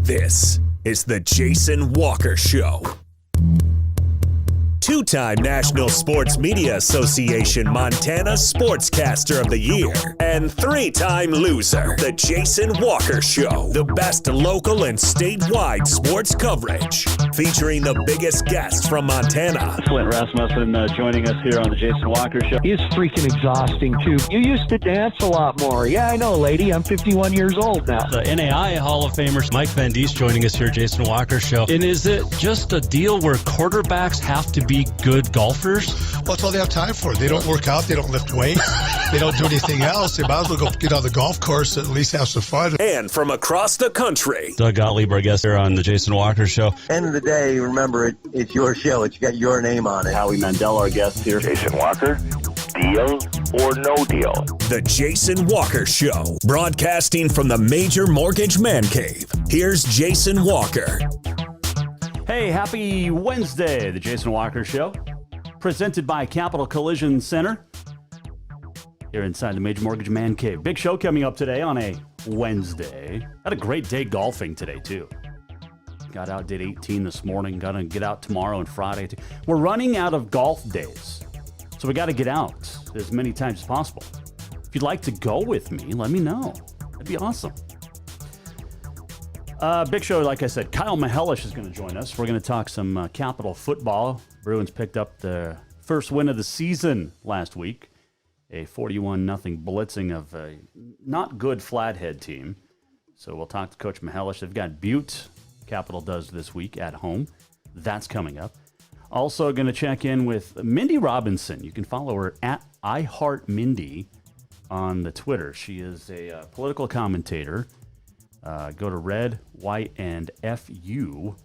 This is the Jason Walker Show. Two-time National Sports Media Association Montana Sportscaster of the Year and three-time loser, the Jason Walker Show. The best local and statewide sports coverage, featuring the biggest guests from Montana. Flint Rasmussen joining us here on the Jason Walker Show. He's freaking exhausting, too. You used to dance a lot more. Yeah, I know, lady. I'm 51 years old now. The NAI Hall of Famer Mike Van Diest joining us here, Jason Walker Show. And is it just a deal where quarterbacks have to be good golfers? Well, that's all they have time for. They don't work out. They don't lift weights. They don't do anything else. They might as well go get on the golf course and at least have some fun. And from across the country, Doug Gottlieb, our guest here on the Jason Walker Show. End of the day, remember, it's your show. It's got your name on it. Howie Mandel, our guest here. Jason Walker, deal or no deal? The Jason Walker Show, broadcasting from the Major Mortgage Man Cave. Here's Jason Walker. Hey, happy Wednesday, the Jason Walker Show, presented by Capital Collision Center here inside the Major Mortgage Man Cave. Big show coming up today on a Wednesday. Had a great day golfing today, too. Got out, did 18 this morning. Got to get out tomorrow and Friday. We're running out of golf days, so we got to get out as many times as possible. If you'd like to go with me, let me know. That'd be awesome. Big show, like I said. Kyle Mihelish is going to join us. We're going to talk some Capital football. Bruins picked up the first win of the season last week. A 41-0 blitzing of a not good Flathead team. So we'll talk to Coach Mihelish. They've got Butte. Capital does this week at home. That's coming up. Also going to check in with Mindy Robinson. You can follow her at iHeartMindy on the Twitter. She is a political commentator. Go to red, white, and fu.com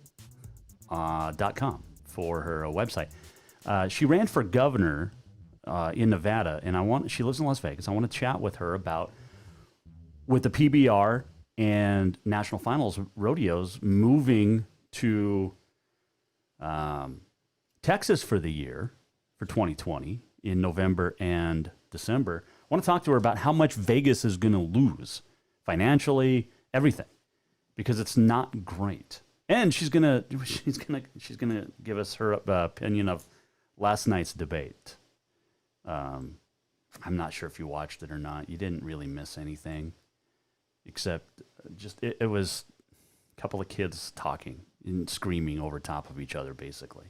for her website. She ran for governor in Nevada, and she lives in Las Vegas. I want to chat with her about with the PBR and National Finals rodeos moving to Texas for the year for 2020 in November and December. I want to talk to her about how much Vegas is going to lose financially, everything, because it's not great. And she's gonna give us her opinion of last night's debate. I'm not sure if you watched it or not. You didn't really miss anything, except just it was a couple of kids talking and screaming over top of each other, basically.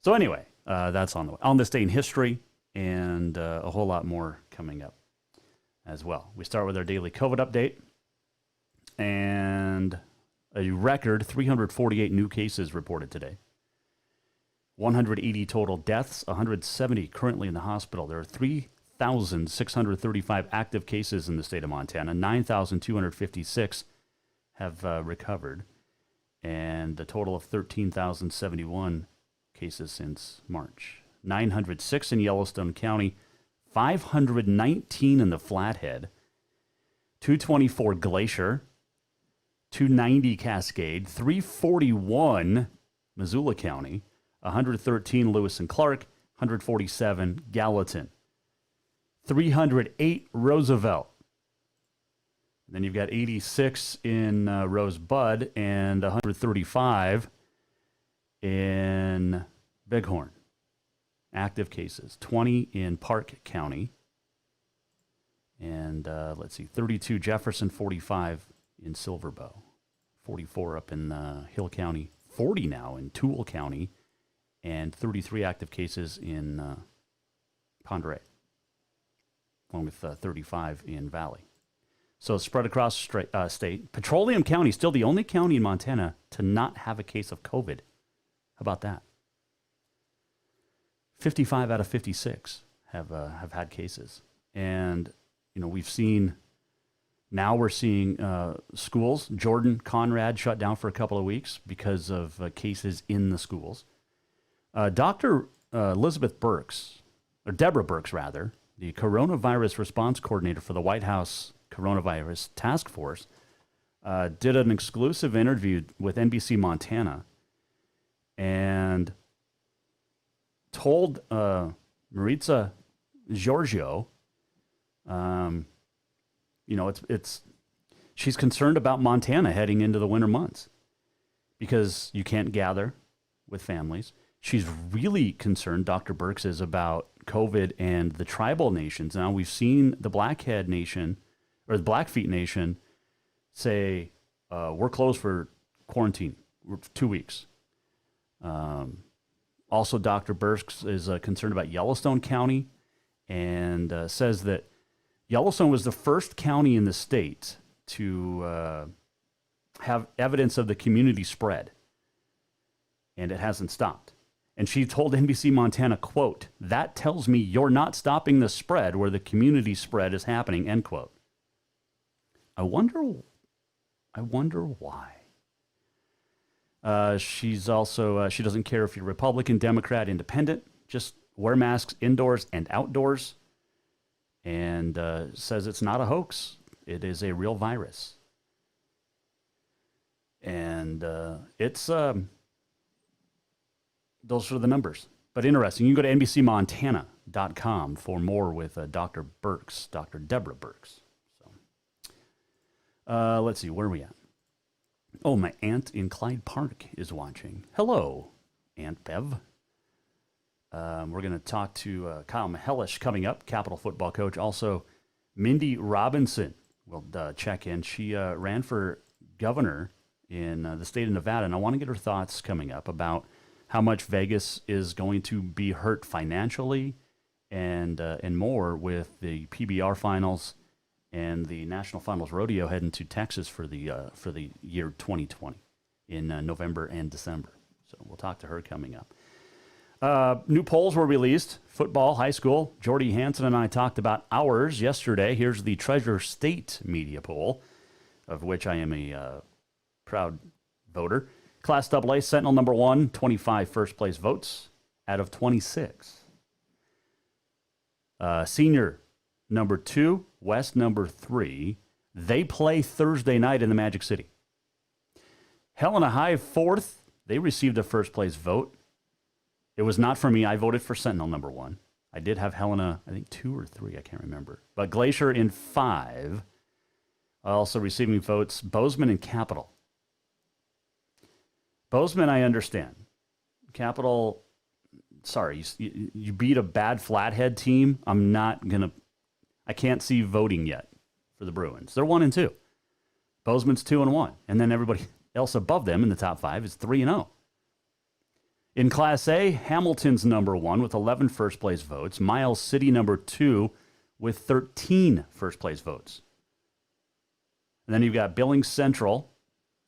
So anyway, that's on this day in history, and a whole lot more coming up as well. We start with our daily COVID update. And a record 348 new cases reported today. 180 total deaths, 170 currently in the hospital. There are 3,635 active cases in the state of Montana. 9,256 have recovered. And a total of 13,071 cases since March. 906 in Yellowstone County, 519 in the Flathead, 224 Glacier, 290 Cascade, 341 Missoula County, 113 Lewis and Clark, 147 Gallatin, 308 Roosevelt. Then you've got 86 in Rosebud and 135 in Bighorn. Active cases, 20 in Park County, and 32 Jefferson, 45 in Silverbow, 44 up in Hill County, 40 now in Toole County, and 33 active cases in Pend Oreille, along with 35 in Valley. So spread across state. Petroleum County, still the only county in Montana to not have a case of COVID. How about that? 55 out of 56 have had cases. And, we're seeing schools. Jordan Conrad shut down for a couple of weeks because of cases in the schools. Dr. Elizabeth Birx, or Deborah Birx, rather, the coronavirus response coordinator for the White House Coronavirus Task Force, did an exclusive interview with NBC Montana and told Maritza Giorgio, She's concerned about Montana heading into the winter months because you can't gather with families. She's really concerned, Dr. Birx is, about COVID and the tribal nations. Now, we've seen the Blackhead Nation or the Blackfeet Nation say, we're closed for quarantine for 2 weeks. Also, Dr. Birx is concerned about Yellowstone County and says that Yellowstone was the first county in the state to have evidence of the community spread, and it hasn't stopped. And she told NBC Montana, quote, "That tells me you're not stopping the spread where the community spread is happening," end quote. I wonder why. She's also, she doesn't care if you're Republican, Democrat, Independent, just wear masks indoors and outdoors, and says it's not a hoax. It is a real virus. And it's, those are the numbers. But interesting. You can go to NBCMontana.com for more with Dr. Birx, Dr. Deborah Birx. So, let's see, where are we at? Oh, my aunt in Clyde Park is watching. Hello, Aunt Bev. We're going to talk to Kyle Mihelish coming up, Capital football coach. Also, Mindy Robinson will check in. She ran for governor in the state of Nevada, and I want to get her thoughts coming up about how much Vegas is going to be hurt financially and more with the PBR finals and the National Finals Rodeo heading to Texas for the year 2020 in November and December. So we'll talk to her coming up. New polls were released. Football, high school. Jordy Hansen and I talked about ours yesterday. Here's the Treasure State media poll, of which I am a proud voter. Class AA, Sentinel number 1, 25 first place votes out of 26. Senior number 2, West number 3. They play Thursday night in the Magic City. Helena High, 4th. They received a first place vote. It was not for me. I voted for Sentinel number 1. I did have Helena, I think 2 or 3. I can't remember. But Glacier in 5. Also receiving votes, Bozeman and Capital. Bozeman, I understand. Capital, sorry, you beat a bad Flathead team. I can't see voting yet for the Bruins. They're 1-2. Bozeman's 2-1. And then everybody else above them in the top 5 is 3-0. In Class A, Hamilton's number 1 with 11 first place votes. Miles City number 2 with 13 first place votes. And then you've got Billings Central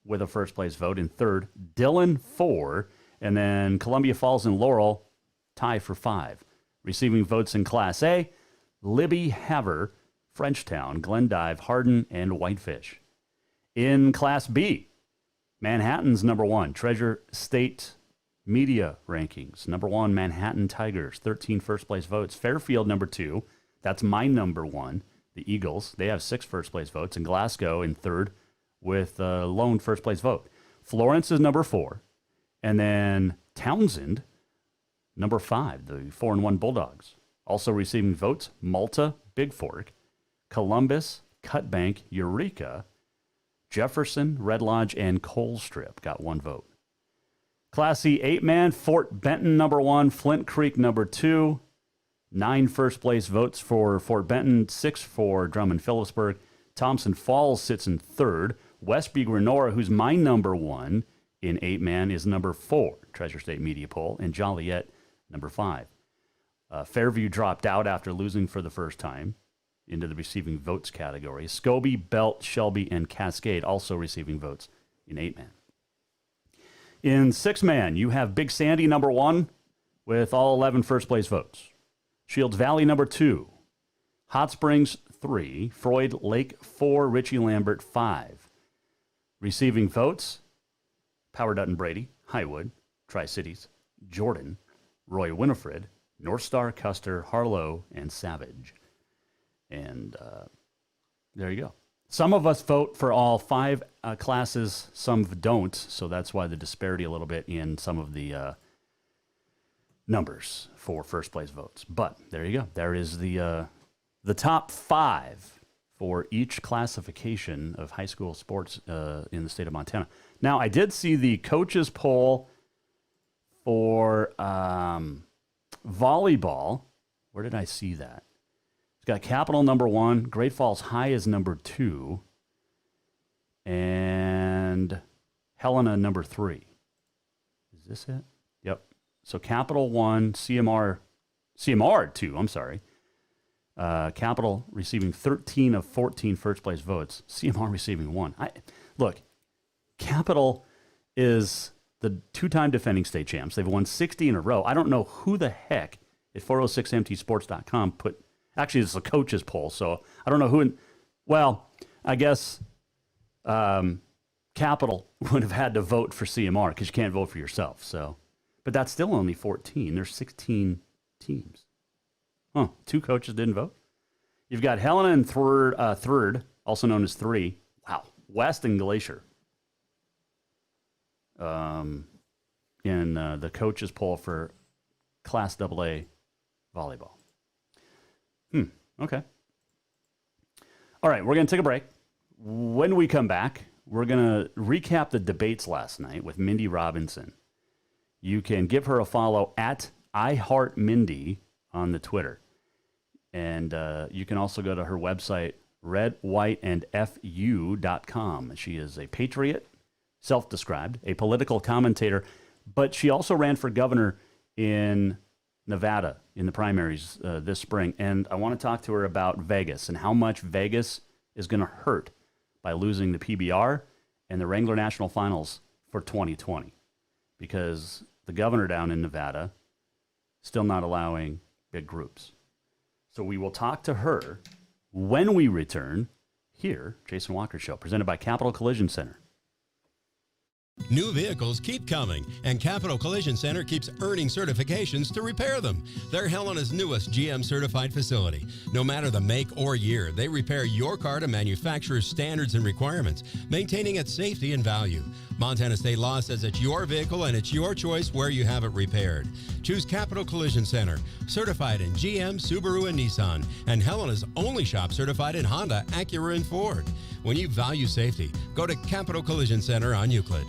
with a first place vote in 3rd. Dillon 4. And then Columbia Falls and Laurel tie for 5. Receiving votes in Class A, Libby, Havre, Frenchtown, Glendive, Hardin, and Whitefish. In Class B, Manhattan's number 1, Treasure State Media Rankings. Number 1, Manhattan Tigers, 13 first place votes. Fairfield number 2, that's my number 1, the Eagles. They have 6 first place votes. And Glasgow in 3rd with a lone first place vote. Florence is number 4. And then Townsend, number 5, the 4-1 Bulldogs. Also receiving votes, Malta, Big Fork, Columbus, Cutbank, Eureka, Jefferson, Red Lodge, and Colstrip got 1 vote. Class C 8-man, Fort Benton number 1, Flint Creek number 2, 9 first place votes for Fort Benton, 6 for Drummond Phillipsburg. Thompson Falls sits in 3rd. Westby Grenora, who's my number 1 in 8-man, is number 4, Treasure State Media Poll, and Joliet number 5. Fairview dropped out after losing for the first time into the receiving votes category. Scobie, Belt, Shelby, and Cascade also receiving votes in 8-man. In 6-man, you have Big Sandy number 1 with all 11 first place votes. Shields Valley number 2. Hot Springs 3. Floyd Lake 4. Richie Lambert 5. Receiving votes, Power Dutton Brady, Highwood, Tri-Cities, Jordan, Roy Winifred, North Star, Custer, Harlow, and Savage. And there you go. Some of us vote for all 5 classes, some don't, so that's why the disparity a little bit in some of the numbers for first place votes. But there you go. There is the top 5 for each classification of high school sports in the state of Montana. Now, I did see the coaches poll for volleyball. Where did I see that? It's got Capital number 1, Great Falls High is number 2, and Helena number 3. Is this it? Yep. So Capital 1, CMR 2, I'm sorry. Capital receiving 13 of 14 first place votes. CMR receiving 1. Look, Capital is the 2-time defending state champs. They've won 60 in a row. I don't know who the heck at 406mtsports.com put. Actually, it's a coaches poll, so I don't know who. Well, I guess Capital would have had to vote for CMR because you can't vote for yourself. So, but that's still only 14. There's 16 teams. Huh, 2 coaches didn't vote. You've got Helena in third, also known as 3. Wow. West and Glacier. In the coaches poll for Class AA volleyball. Okay. All right, we're going to take a break. When we come back, we're going to recap the debates last night with Mindy Robinson. You can give her a follow at iHeartMindy on the Twitter. And you can also go to her website, redwhiteandfu.com. She is a patriot, self-described, a political commentator, but she also ran for governor in Nevada in the primaries this spring. And I want to talk to her about Vegas and how much Vegas is going to hurt by losing the PBR and the Wrangler National Finals for 2020. Because the governor down in Nevada still not allowing big groups. So we will talk to her when we return here, Jason Walker Show, presented by Capital Collision Center. New vehicles keep coming, and Capital Collision Center keeps earning certifications to repair them. They're Helena's newest GM-certified facility. No matter the make or year, they repair your car to manufacturer's standards and requirements, maintaining its safety and value. Montana state law says it's your vehicle and it's your choice where you have it repaired. Choose Capital Collision Center, certified in GM, Subaru, and Nissan, and Helena's only shop certified in Honda, Acura, and Ford. When you value safety, go to Capital Collision Center on Euclid.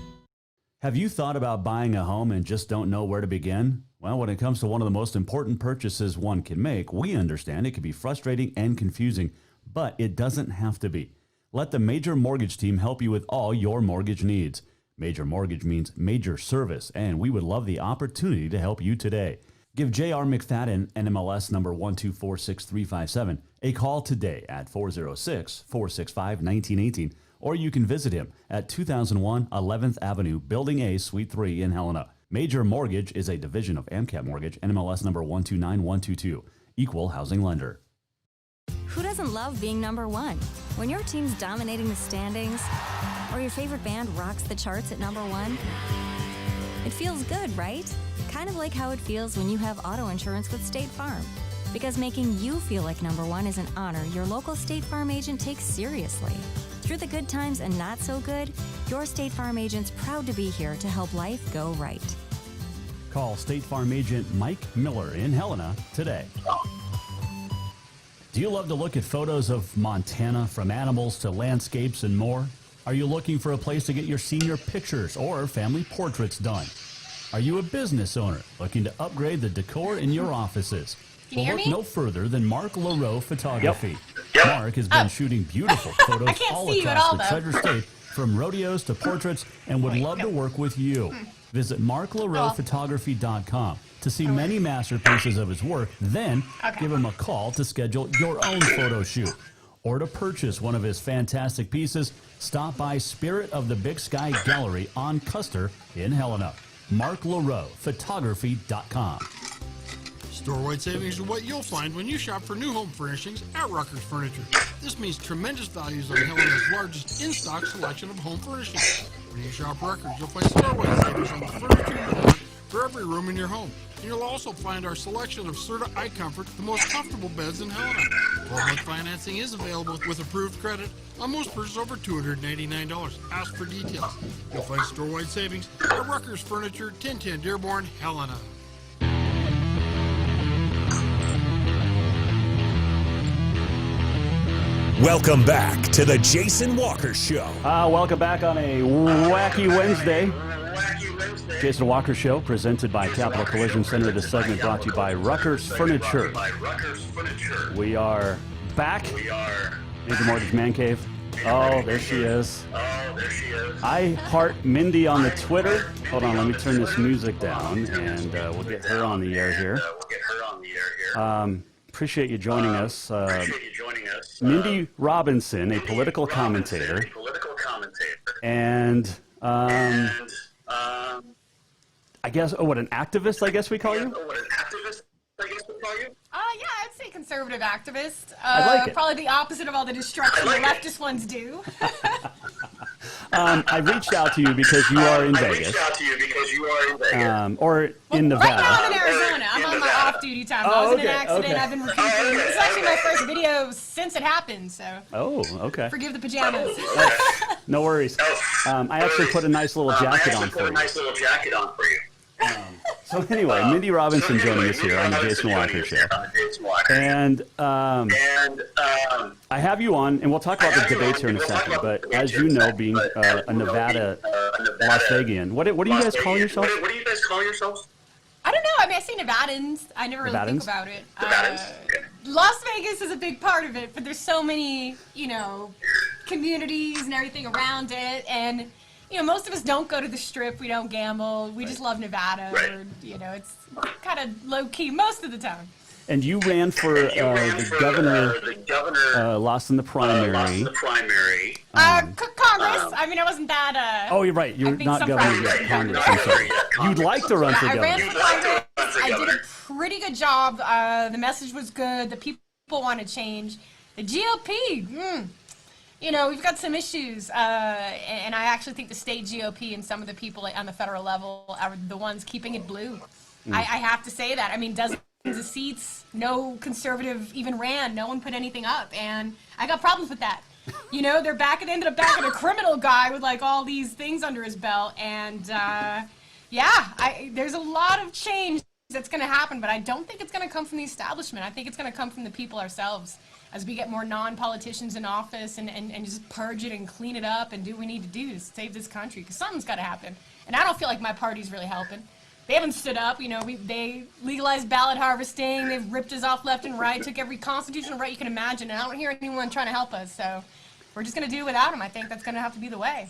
Have you thought about buying a home and just don't know where to begin? Well, when it comes to one of the most important purchases one can make, we understand it can be frustrating and confusing, but it doesn't have to be. Let the Major Mortgage team help you with all your mortgage needs. Major Mortgage means major service, and we would love the opportunity to help you today. Give J.R. McFadden, NMLS number 1246357, a call today at 406-465-1918, or you can visit him at 2001 11th Avenue, Building A, Suite 3 in Helena. Major Mortgage is a division of AMCAP Mortgage, NMLS number 129122, equal housing lender. Who doesn't love being number one? When your team's dominating the standings, or your favorite band rocks the charts at number one, it feels good, right? Kind of like how it feels when you have auto insurance with State Farm. Because making you feel like number one is an honor your local State Farm agent takes seriously. Through the good times and not so good, your State Farm agent's proud to be here to help life go right. Call State Farm agent Mike Miller in Helena today. Do you love to look at photos of Montana, from animals to landscapes and more? Are you looking for a place to get your senior pictures or family portraits done? Are you a business owner looking to upgrade the decor in your offices? Well, look no further than Mark LaRoe Photography. Yep. Mark has been shooting beautiful photos all across the Treasure State, from rodeos to portraits, and would love to work with you. Visit marklaroephotography.com to see many masterpieces of his work, then give him a call to schedule your own photo shoot. Or to purchase one of his fantastic pieces, stop by Spirit of the Big Sky Gallery on Custer in Helena. marklaroephotography.com. Store-wide savings are what you'll find when you shop for new home furnishings at Rucker's Furniture. This means tremendous values on Helena's largest in-stock selection of home furnishings. When you shop Rucker's, you'll find store-wide savings on the furniture you want for every room in your home. And you'll also find our selection of Serta iComfort, the most comfortable beds in Helena. 12-month financing is available with approved credit on most purchases over $299. Ask for details. You'll find store-wide savings at Rucker's Furniture, 1010 Dearborn, Helena. Welcome back to the Jason Walker Show. Welcome back on a wacky Wednesday. Jason Walker Show, presented by Capital Collision Center. This segment brought to you by Rucker's Furniture. We are back. Major Mortgage Man Cave. Oh, there she is. I heart Mindy on the Twitter. Hold on, let me turn this music down, and we'll get her on the air here. Appreciate you joining us. Mindy Robinson, a political commentator. And I guess, an activist, I guess we call you? Yeah, I'd say conservative activist. I like it. Probably the opposite of all the destruction the leftist ones do. I reached out to you because you are in Vegas. Or in Nevada. Right now I'm in Arizona. I'm on my off-duty time. I was in an accident. I've been recuperating. This is actually my first video since it happened, so. Oh, okay. Forgive the pajamas. No worries. I actually put a nice little jacket on for you. So anyway, Mindy Robinson joining us here on the Jason Walker Show. And I have you on, and we'll talk about the debates here in a second, but as you know, being a Nevada Las Vegian, what do you guys call yourselves? I don't know. I mean, I say Nevadans. I never really think about it. Las Vegas is a big part of it, but there's so many, communities and everything around it, and most of us don't go to the Strip. We don't gamble. We just love Nevada. Or, it's kind of low key most of the time. And you ran for the governor, lost in the primary. Congress. I mean, I wasn't that. Oh, you're right. You're not governor yet. Congress. I'm sorry. You'd like to run for governor. I ran for Congress. I did a pretty good job. The message was good. The people want to change. The GOP. We've got some issues, and I actually think the state GOP and some of the people on the federal level are the ones keeping it blue. I have to say that. I mean, dozens of seats, no conservative even ran, no one put anything up, and I got problems with that. They're ended up backing a criminal guy with like all these things under his belt, and there's a lot of change that's going to happen, but I don't think it's going to come from the establishment. I think it's going to come from the people ourselves. As we get more non-politicians in office and just purge it and clean it up and do what we need to do to save this country, because something's got to happen. And I don't feel like my party's really helping. They haven't stood up. They legalized ballot harvesting. They've ripped us off left and right, took every constitutional right you can imagine, and I don't hear anyone trying to help us. So we're just going to do it without them. I think that's going to have to be the way.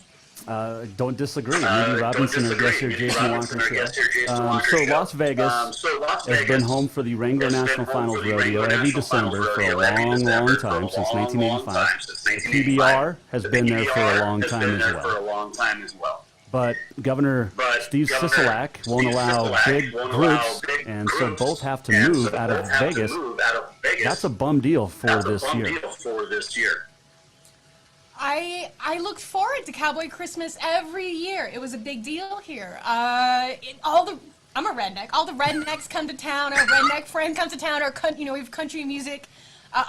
Don't disagree. Mindy Robinson, our guest here, Jason Walker Show. So Las Vegas has been home for the Wrangler National Finals Rodeo every December for a long, long time, since 1985. The PBR has been there for a long time as well. But Governor Steve Sisolak won't allow big groups, and so both have to move out of Vegas. That's a bum deal for this year. I looked forward to Cowboy Christmas every year. It was a big deal here. I'm a redneck. All the rednecks come to town. Our redneck friend comes to town. We have country music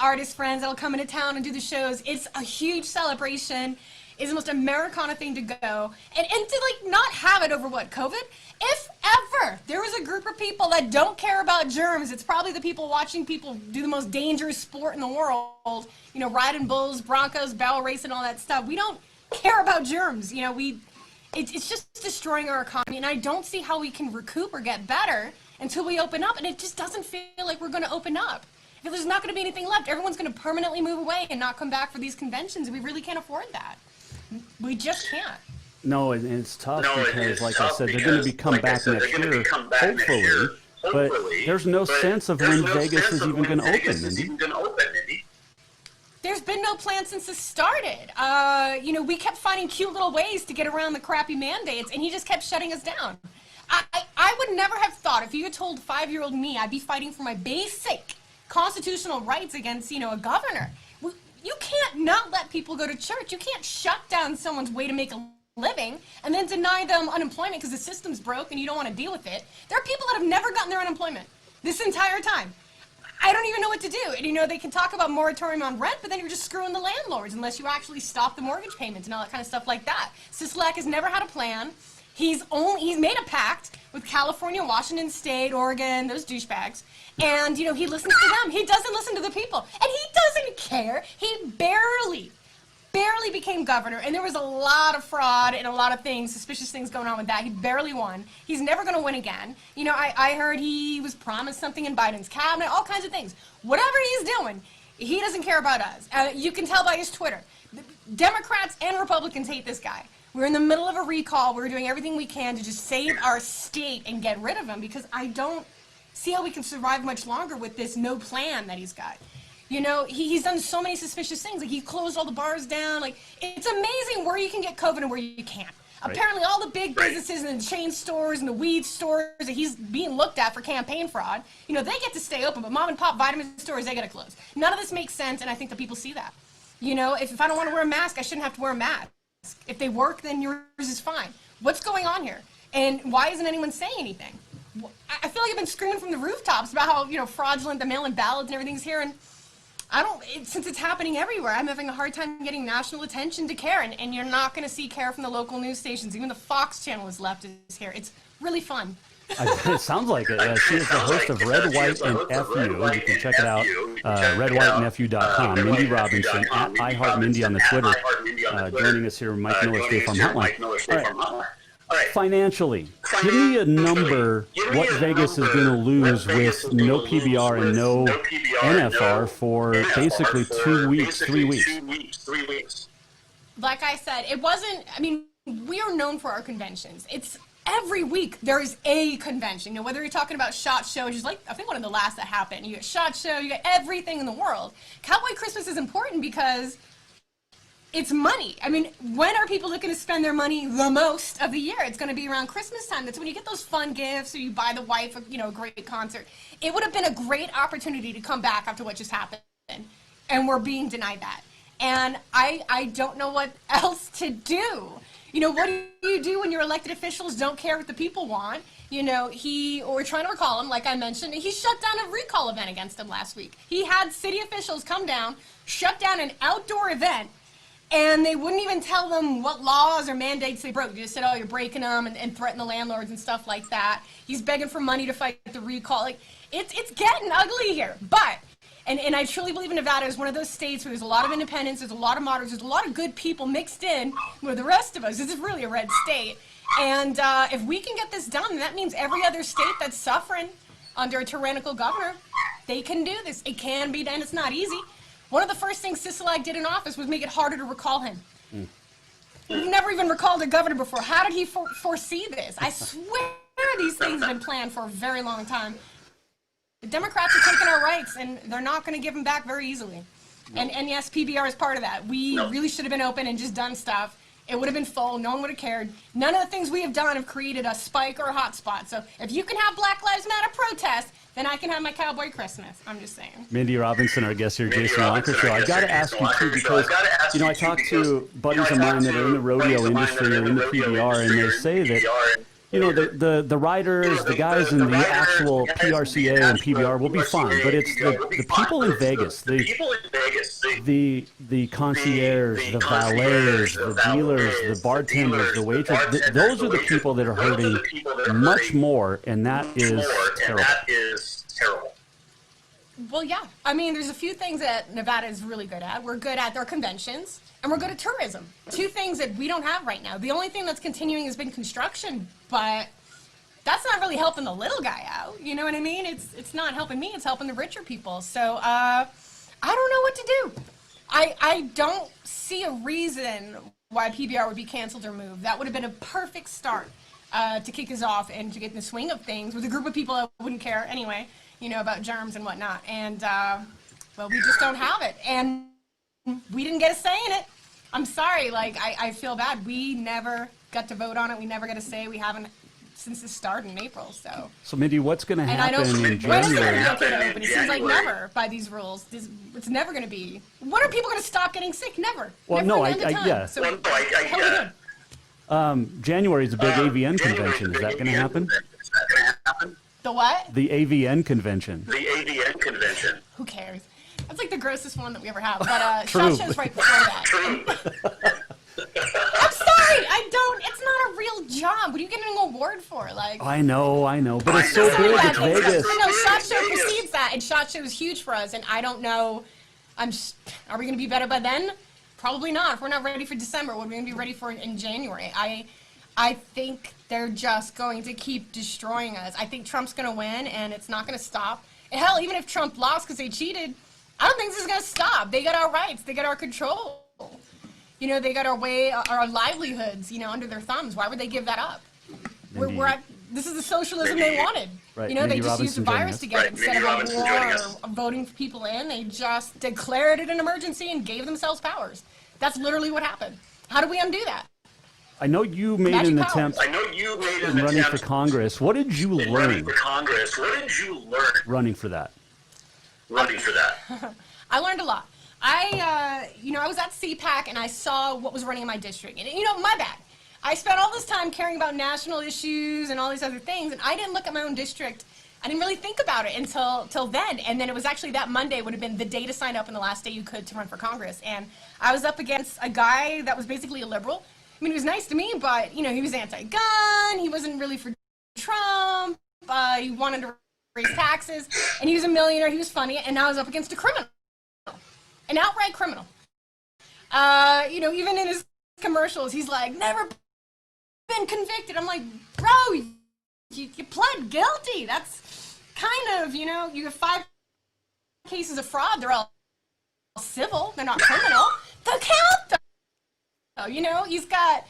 artist friends that'll come into town and do the shows. It's a huge celebration. It's the most Americana thing to go. And to not have it over COVID? If ever there was a group of people that don't care about germs, it's probably the people watching people do the most dangerous sport in the world. Riding bulls, broncos, barrel racing, all that stuff. We don't care about germs. It's just destroying our economy, and I don't see how we can recoup or get better until we open up, and it just doesn't feel like we're going to open up. If there's not going to be anything left, everyone's going to permanently move away and not come back for these conventions, and we really can't afford that. We just can't. No, and it's tough because, like I said, they're going to come back next year, hopefully. But there's no sense of when Vegas is even going to open, Mindy. There's been no plan since it started. We kept finding cute little ways to get around the crappy mandates, and he just kept shutting us down. I would never have thought, if you had told 5-year-old me I'd be fighting for my basic constitutional rights against, a governor. You can't not let people go to church. You can't shut down someone's way to make a living and then deny them unemployment because the system's broke and you don't want to deal with it. There are people that have never gotten their unemployment this entire time. I don't even know what to do. And, they can talk about moratorium on rent, but then you're just screwing the landlords unless you actually stop the mortgage payments and all that kind of stuff like that. Sisolak has never had a plan. He's made a pact with California, Washington State, Oregon, those douchebags. And, you know, he listens to them. He doesn't listen to the people. And he doesn't care. He barely became governor. And there was a lot of fraud and a lot of things, suspicious things going on with that. He barely won. He's never going to win again. You know, I heard he was promised something in Biden's cabinet, all kinds of things. Whatever he's doing, he doesn't care about us. You can tell by his Twitter. Democrats and Republicans hate this guy. We're in the middle of a recall. We're doing everything we can to just save our state and get rid of him, because I don't see how we can survive much longer with this no plan that he's got. You know, he's done so many suspicious things. Like, he closed all the bars down. Like, it's amazing where you can get COVID and where you can't. Right. Apparently, all the big businesses and the chain stores and the weed stores that he's being looked at for campaign fraud, you know, they get to stay open, but mom and pop vitamin stores, they got to close. None of this makes sense, and I think that people see that. You know, if I don't want to wear a mask, I shouldn't have to wear a mask. If they work, then yours is fine. What's going on here? And why isn't anyone saying anything? I feel like I've been screaming from the rooftops about how, you know, fraudulent the mail-in ballots and everything's here, and since it's happening everywhere, I'm having a hard time getting national attention to care, and you're not going to see care from the local news stations. Even the Fox channel is leftist here. It's really fun. It sounds like it. She is the host of Red, White, and FU. You can check it out, redwhiteandfu.com. Mindy Robinson, at iHeartMindy on the Twitter, joining us here, Mike Miller, State Farm Hotline. All right. Financially, give me a number what Vegas is going to lose with no PBR and no NFR for basically 2 weeks, 3 weeks. Like I said, it wasn't, I mean, we are known for our conventions. It's every week there is a convention. You know, whether you're talking about SHOT Show, which is like, I think one of the last that happened. You get SHOT Show, you get everything in the world. Cowboy Christmas is important because it's money. I mean, when are people looking to spend their money the most of the year? It's going to be around Christmas time. That's when you get those fun gifts, or you buy the wife a great concert. It would have been a great opportunity to come back after what just happened, and we're being denied that. And I don't know what else to do. You know, what do you do when your elected officials don't care what the people want? You know, we're trying to recall him, like I mentioned. He shut down a recall event against him last week. He had city officials come down, shut down an outdoor event, and they wouldn't even tell them what laws or mandates they broke. They just said, oh, you're breaking them, and threaten the landlords and stuff like that. He's begging for money to fight the recall. Like, it's getting ugly here. But, and I truly believe Nevada is one of those states where there's a lot of independents, there's a lot of moderates, there's a lot of good people mixed in with the rest of us. This is really a red state. And if we can get this done, that means every other state that's suffering under a tyrannical governor, they can do this. It can be done. It's not easy. One of the first things Sisolak did in office was make it harder to recall him. We've never even recalled a governor before. How did he foresee this? I swear these things have been planned for a very long time. The Democrats are taking our rights, and they're not going to give them back very easily. And yes, PBR is part of that. We really should have been open and just done stuff. It would have been full. No one would have cared. None of the things we have done have created a spike or a hot spot. So if you can have Black Lives Matter protests, then I can have my Cowboy Christmas. I'm just saying. Mindy Robinson, our guest here, Jason Walker Show. I got to ask you, too, because, you know, I talked to buddies of mine that are in the rodeo industry or in the PBR, and they say that, you know, the riders, the guys in the actual PRCA and PBR will be fine, but it's the people in Vegas, the concierge, the valets, the dealers, the bartenders, the waiters, those are the people that are hurting much more, and that is terrible. Well, yeah. I mean, there's a few things that Nevada is really good at. We're good at their conventions, and we're good at tourism. Two things that we don't have right now. The only thing that's continuing has been construction, but that's not really helping the little guy out. You know what I mean? It's not helping me. It's helping the richer people. So I don't know what to do. I don't see a reason why PBR would be canceled or moved. That would have been a perfect start to kick us off and to get in the swing of things with a group of people that wouldn't care anyway, you know, about germs and whatnot. And, well, we just don't have it. And we didn't get a say in it. I'm sorry. Like, I feel bad. We never got to vote on it. We never got a say. We haven't since the start in April. So Mindy, what's going to happen in January? When is it going to be okay to open? It seems like never by these rules. It's never going to be. When are people going to stop getting sick? Never. Well, never yeah. So January is a big AVN convention. Is that going to happen? The what? The AVN convention. Who cares? That's like the grossest one that we ever have. But True. SHOT Show's right before that. I'm sorry. It's not a real job. What are you getting an award for? Like, I know, but it's so big. It's Vegas. SHOT Show precedes that, and SHOT Show is huge for us. And I don't know. Are we going to be better by then? Probably not. If we're not ready for December, what are we going to be ready for in January? I think they're just going to keep destroying us. I think Trump's going to win, and it's not going to stop. And hell, even if Trump lost because they cheated, I don't think this is going to stop. They got our rights. They got our control. You know, they got our livelihoods, you know, under their thumbs. Why would they give that up? This is the socialism they wanted. Right. You know, Mindy they just used the virus to get it instead of a war or voting people in. They just declared it an emergency and gave themselves powers. That's literally what happened. How do we undo that? I know you made an attempt running for Congress. What did you learn? Running for that? I learned a lot. I was at CPAC and I saw what was running in my district. And, you know, my bad. I spent all this time caring about national issues and all these other things, and I didn't look at my own district. I didn't really think about it until then. And then it was actually that Monday would have been the day to sign up and the last day you could to run for Congress. And I was up against a guy that was basically a liberal. I mean, he was nice to me, but, you know, he was anti-gun. He wasn't really for Trump. He wanted to raise taxes. And he was a millionaire. He was funny. And now I was up against a criminal. An outright criminal. You know, even in his commercials, he's like, never been convicted. I'm like, bro, you pled guilty. That's kind of, you know, you have 5 cases of fraud. They're all civil. They're not criminal. They'll count though. You know, he's got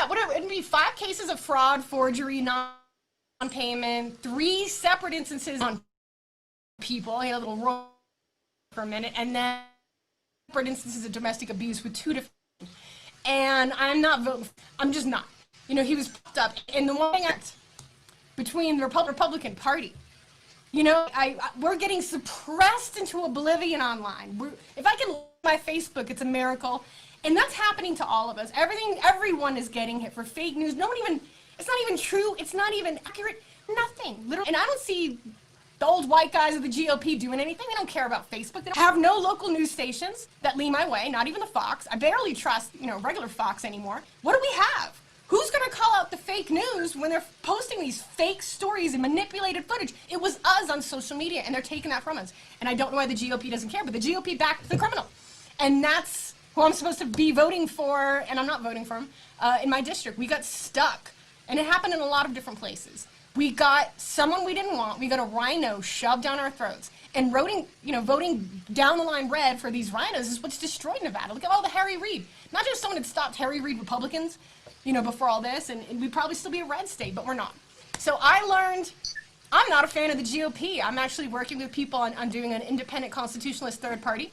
whatever, it'd be 5 cases of fraud, forgery, non-payment, 3 separate instances on people. He had a little roll for a minute, and then separate instances of domestic abuse with 2 different. And I'm not voting. I'm just not. You know, he was pumped up. And the one thing between the Republican Party, you know, we're getting suppressed into oblivion online. If I can look at my Facebook, it's a miracle. And that's happening to all of us. Everyone is getting hit for fake news. It's not even true. It's not even accurate. Nothing. Literally. And I don't see the old white guys of the GOP doing anything. They don't care about Facebook. They have no local news stations that lean my way, not even the Fox. I barely trust, you know, regular Fox anymore. What do we have? Who's going to call out the fake news when they're posting these fake stories and manipulated footage? It was us on social media, and they're taking that from us. And I don't know why the GOP doesn't care, but the GOP backed the criminal. And that's who I'm supposed to be voting for, and I'm not voting for him, in my district. We got stuck. And it happened in a lot of different places. We got someone we didn't want. We got a rhino shoved down our throats. And voting down the line red for these rhinos is what's destroyed Nevada. Look at all the Harry Reid. Not just someone had stopped Harry Reid Republicans, you know, before all this, and we'd probably still be a red state, but we're not. So I learned I'm not a fan of the GOP. I'm actually working with people on doing an independent constitutionalist third party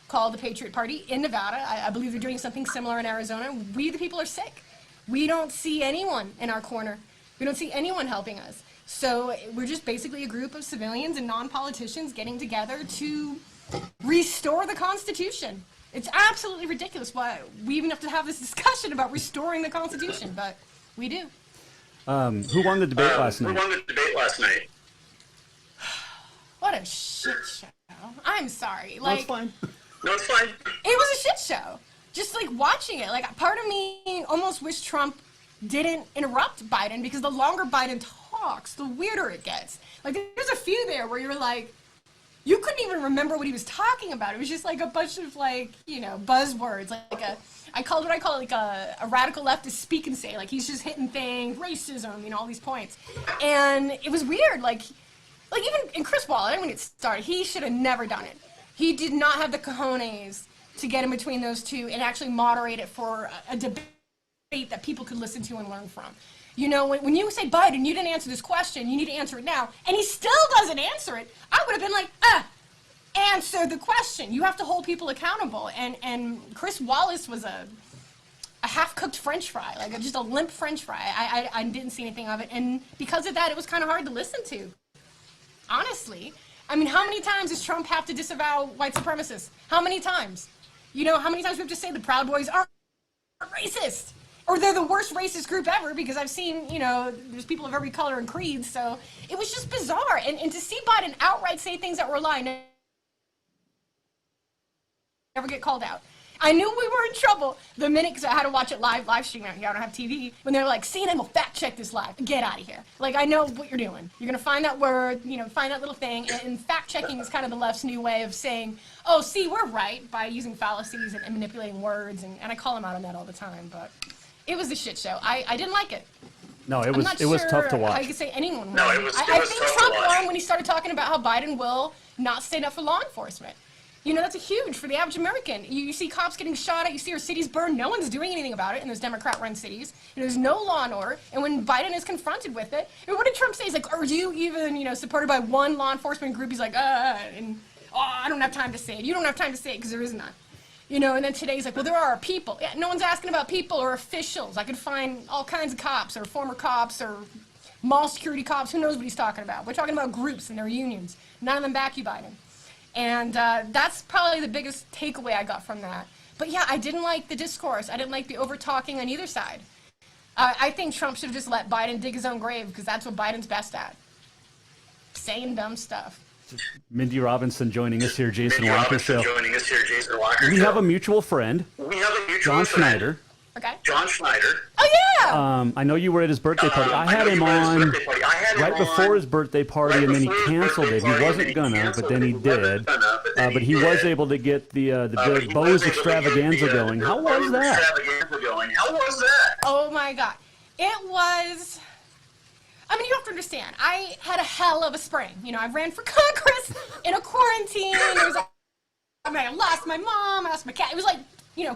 called the Patriot Party in Nevada. I believe they're doing something similar in Arizona. We, the people, are sick. We don't see anyone in our corner. We don't see anyone helping us. So we're just basically a group of civilians and non-politicians getting together to restore the Constitution. It's absolutely ridiculous why we even have to have this discussion about restoring the Constitution, but we do. Who won the debate last night? What a shit show. I'm sorry. That's fine. No, it's fine. It was a shit show. Just like watching it. Like part of me almost wish Trump didn't interrupt Biden, because the longer Biden talks, the weirder it gets. Like there's a few there where you're like, you couldn't even remember what he was talking about. It was just like a bunch of like, you know, buzzwords. I call it like a radical leftist speak and say. Like he's just hitting things, racism, you know, all these points. And it was weird. Like even in Chris Waller, when it started, he should have never done it. He did not have the cojones to get in between those two and actually moderate it for a debate that people could listen to and learn from. You know, when you say, Biden, you didn't answer this question, you need to answer it now, and he still doesn't answer it, I would have been like, answer the question. You have to hold people accountable. And Chris Wallace was a half-cooked French fry, like just a limp French fry. I didn't see anything of it, and because of that, it was kind of hard to listen to. Honestly. I mean, how many times does Trump have to disavow white supremacists? How many times? You know, how many times do we have to say the Proud Boys are racist? Or they're the worst racist group ever, because I've seen, you know, there's people of every color and creed, so it was just bizarre. And to see Biden outright say things that were lying, never get called out. I knew we were in trouble the minute, because I had to watch it live stream out here. I don't have TV. When they were like, CNN will fact check this live. Get out of here. Like, I know what you're doing. You're going to find that word, find that little thing. And fact checking is kind of the left's new way of saying, oh, see, we're right, by using fallacies and manipulating words. And I call them out on that all the time. But it was a shit show. I didn't like it. No, it was tough to watch. I could say anyone won. I think Trump won when he started talking about how Biden will not stand up for law enforcement. That's a huge for the average American. You see cops getting shot at, you see our cities burned, no one's doing anything about it in those Democrat-run cities. There's no law and order, and when Biden is confronted with it, what did Trump say? He's like, are you even, supported by one law enforcement group? He's like, I don't have time to say it. You don't have time to say it because there is none. And then today he's like, well, there are people. Yeah, no one's asking about people or officials. I could find all kinds of cops or former cops or mall security cops. Who knows what he's talking about? We're talking about groups and their unions. None of them back you, Biden. And that's probably the biggest takeaway I got from that. But yeah, I didn't like the discourse. I didn't like the over-talking on either side. I think Trump should have just let Biden dig his own grave, because that's what Biden's best at. Saying dumb stuff. Mindy Robinson joining us here, Jason Walker Show. We have a mutual friend, John Schneider. Okay. John Schneider. Oh, yeah! I know you were at his birthday party. I had him on right before his birthday party, and then he canceled it. He wasn't gonna, but then he did. But he was able to get the Bose extravaganza going. How was that? Oh, my God. It was... you have to understand, I had a hell of a spring. I ran for Congress in a quarantine. I lost my mom, I lost my cat. It was like,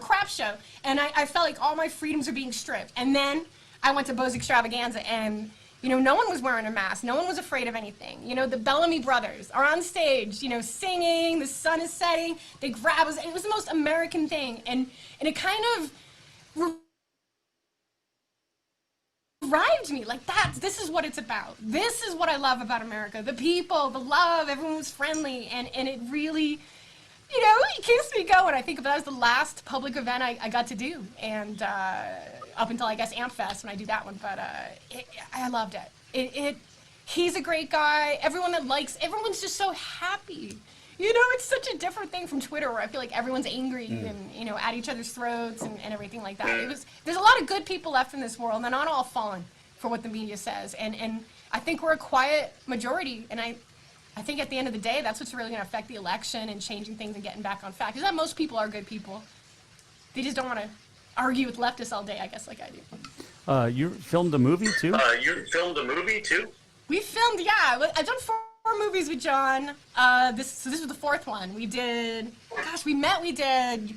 crap show. And I felt like all my freedoms were being stripped. And then I went to Bose Extravaganza, and, no one was wearing a mask. No one was afraid of anything. The Bellamy brothers are on stage, singing, the sun is setting, they grab us. It was the most American thing. And it kind of revived me. Like, this is what it's about. This is what I love about America. The people, the love, everyone was friendly, and it really... it keeps me going. I think that was the last public event I got to do, and up until, I guess, AmpFest when I do that one. But I loved it. He's a great guy. Everyone that everyone's just so happy. It's such a different thing from Twitter, where I feel like everyone's angry and, at each other's throats and everything like that. There's a lot of good people left in this world, and they're not all falling for what the media says. And I think we're a quiet majority, and I think at the end of the day, that's what's really going to affect the election and changing things and getting back on track. Because most people are good people. They just don't want to argue with leftists all day, I guess, like I do. You filmed a movie, too? We filmed, yeah. I've done 4 movies with John. This was the 4th one. We did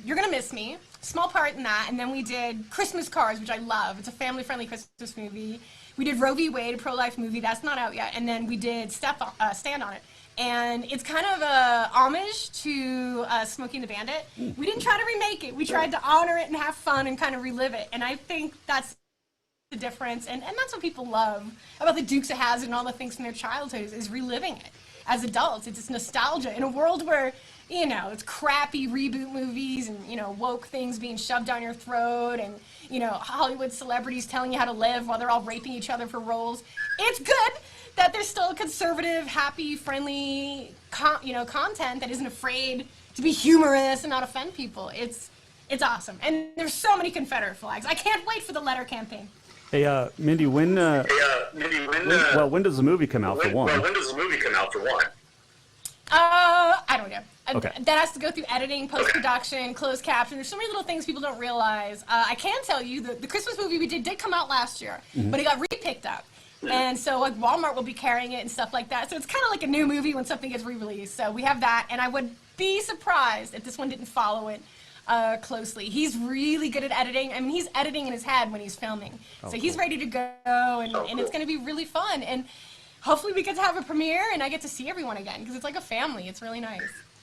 You're Gonna Miss Me, small part in that, and then we did Christmas Cards, which I love. It's a family-friendly Christmas movie. We did Roe v. Wade, a pro-life movie. That's not out yet. And then we did Stand on It. And it's kind of a homage to Smokey and the Bandit. We didn't try to remake it. We tried to honor it and have fun and kind of relive it. And I think that's the difference. And that's what people love about the Dukes of Hazzard and all the things from their childhood is reliving it. As adults, it's just nostalgia in a world where, it's crappy reboot movies and, woke things being shoved down your throat and, Hollywood celebrities telling you how to live while they're all raping each other for roles. It's good that there's still conservative, happy, friendly, content that isn't afraid to be humorous and not offend people. It's awesome. And there's so many Confederate flags. I can't wait for the letter campaign. Hey, Mindy, when does the movie come out, for one? I don't know. Okay. That has to go through editing, post-production, closed caption. There's so many little things people don't realize. I can tell you that the Christmas movie we did come out last year, but it got re-picked up. And so, like, Walmart will be carrying it and stuff like that. So it's kind of like a new movie when something gets re-released. So we have that, and I would be surprised if this one didn't follow it closely. He's really good at editing. I mean, he's editing in his head when he's filming. So he's ready to go, and it's going to be really fun. And hopefully we get to have a premiere, and I get to see everyone again, because it's like a family. It's really nice.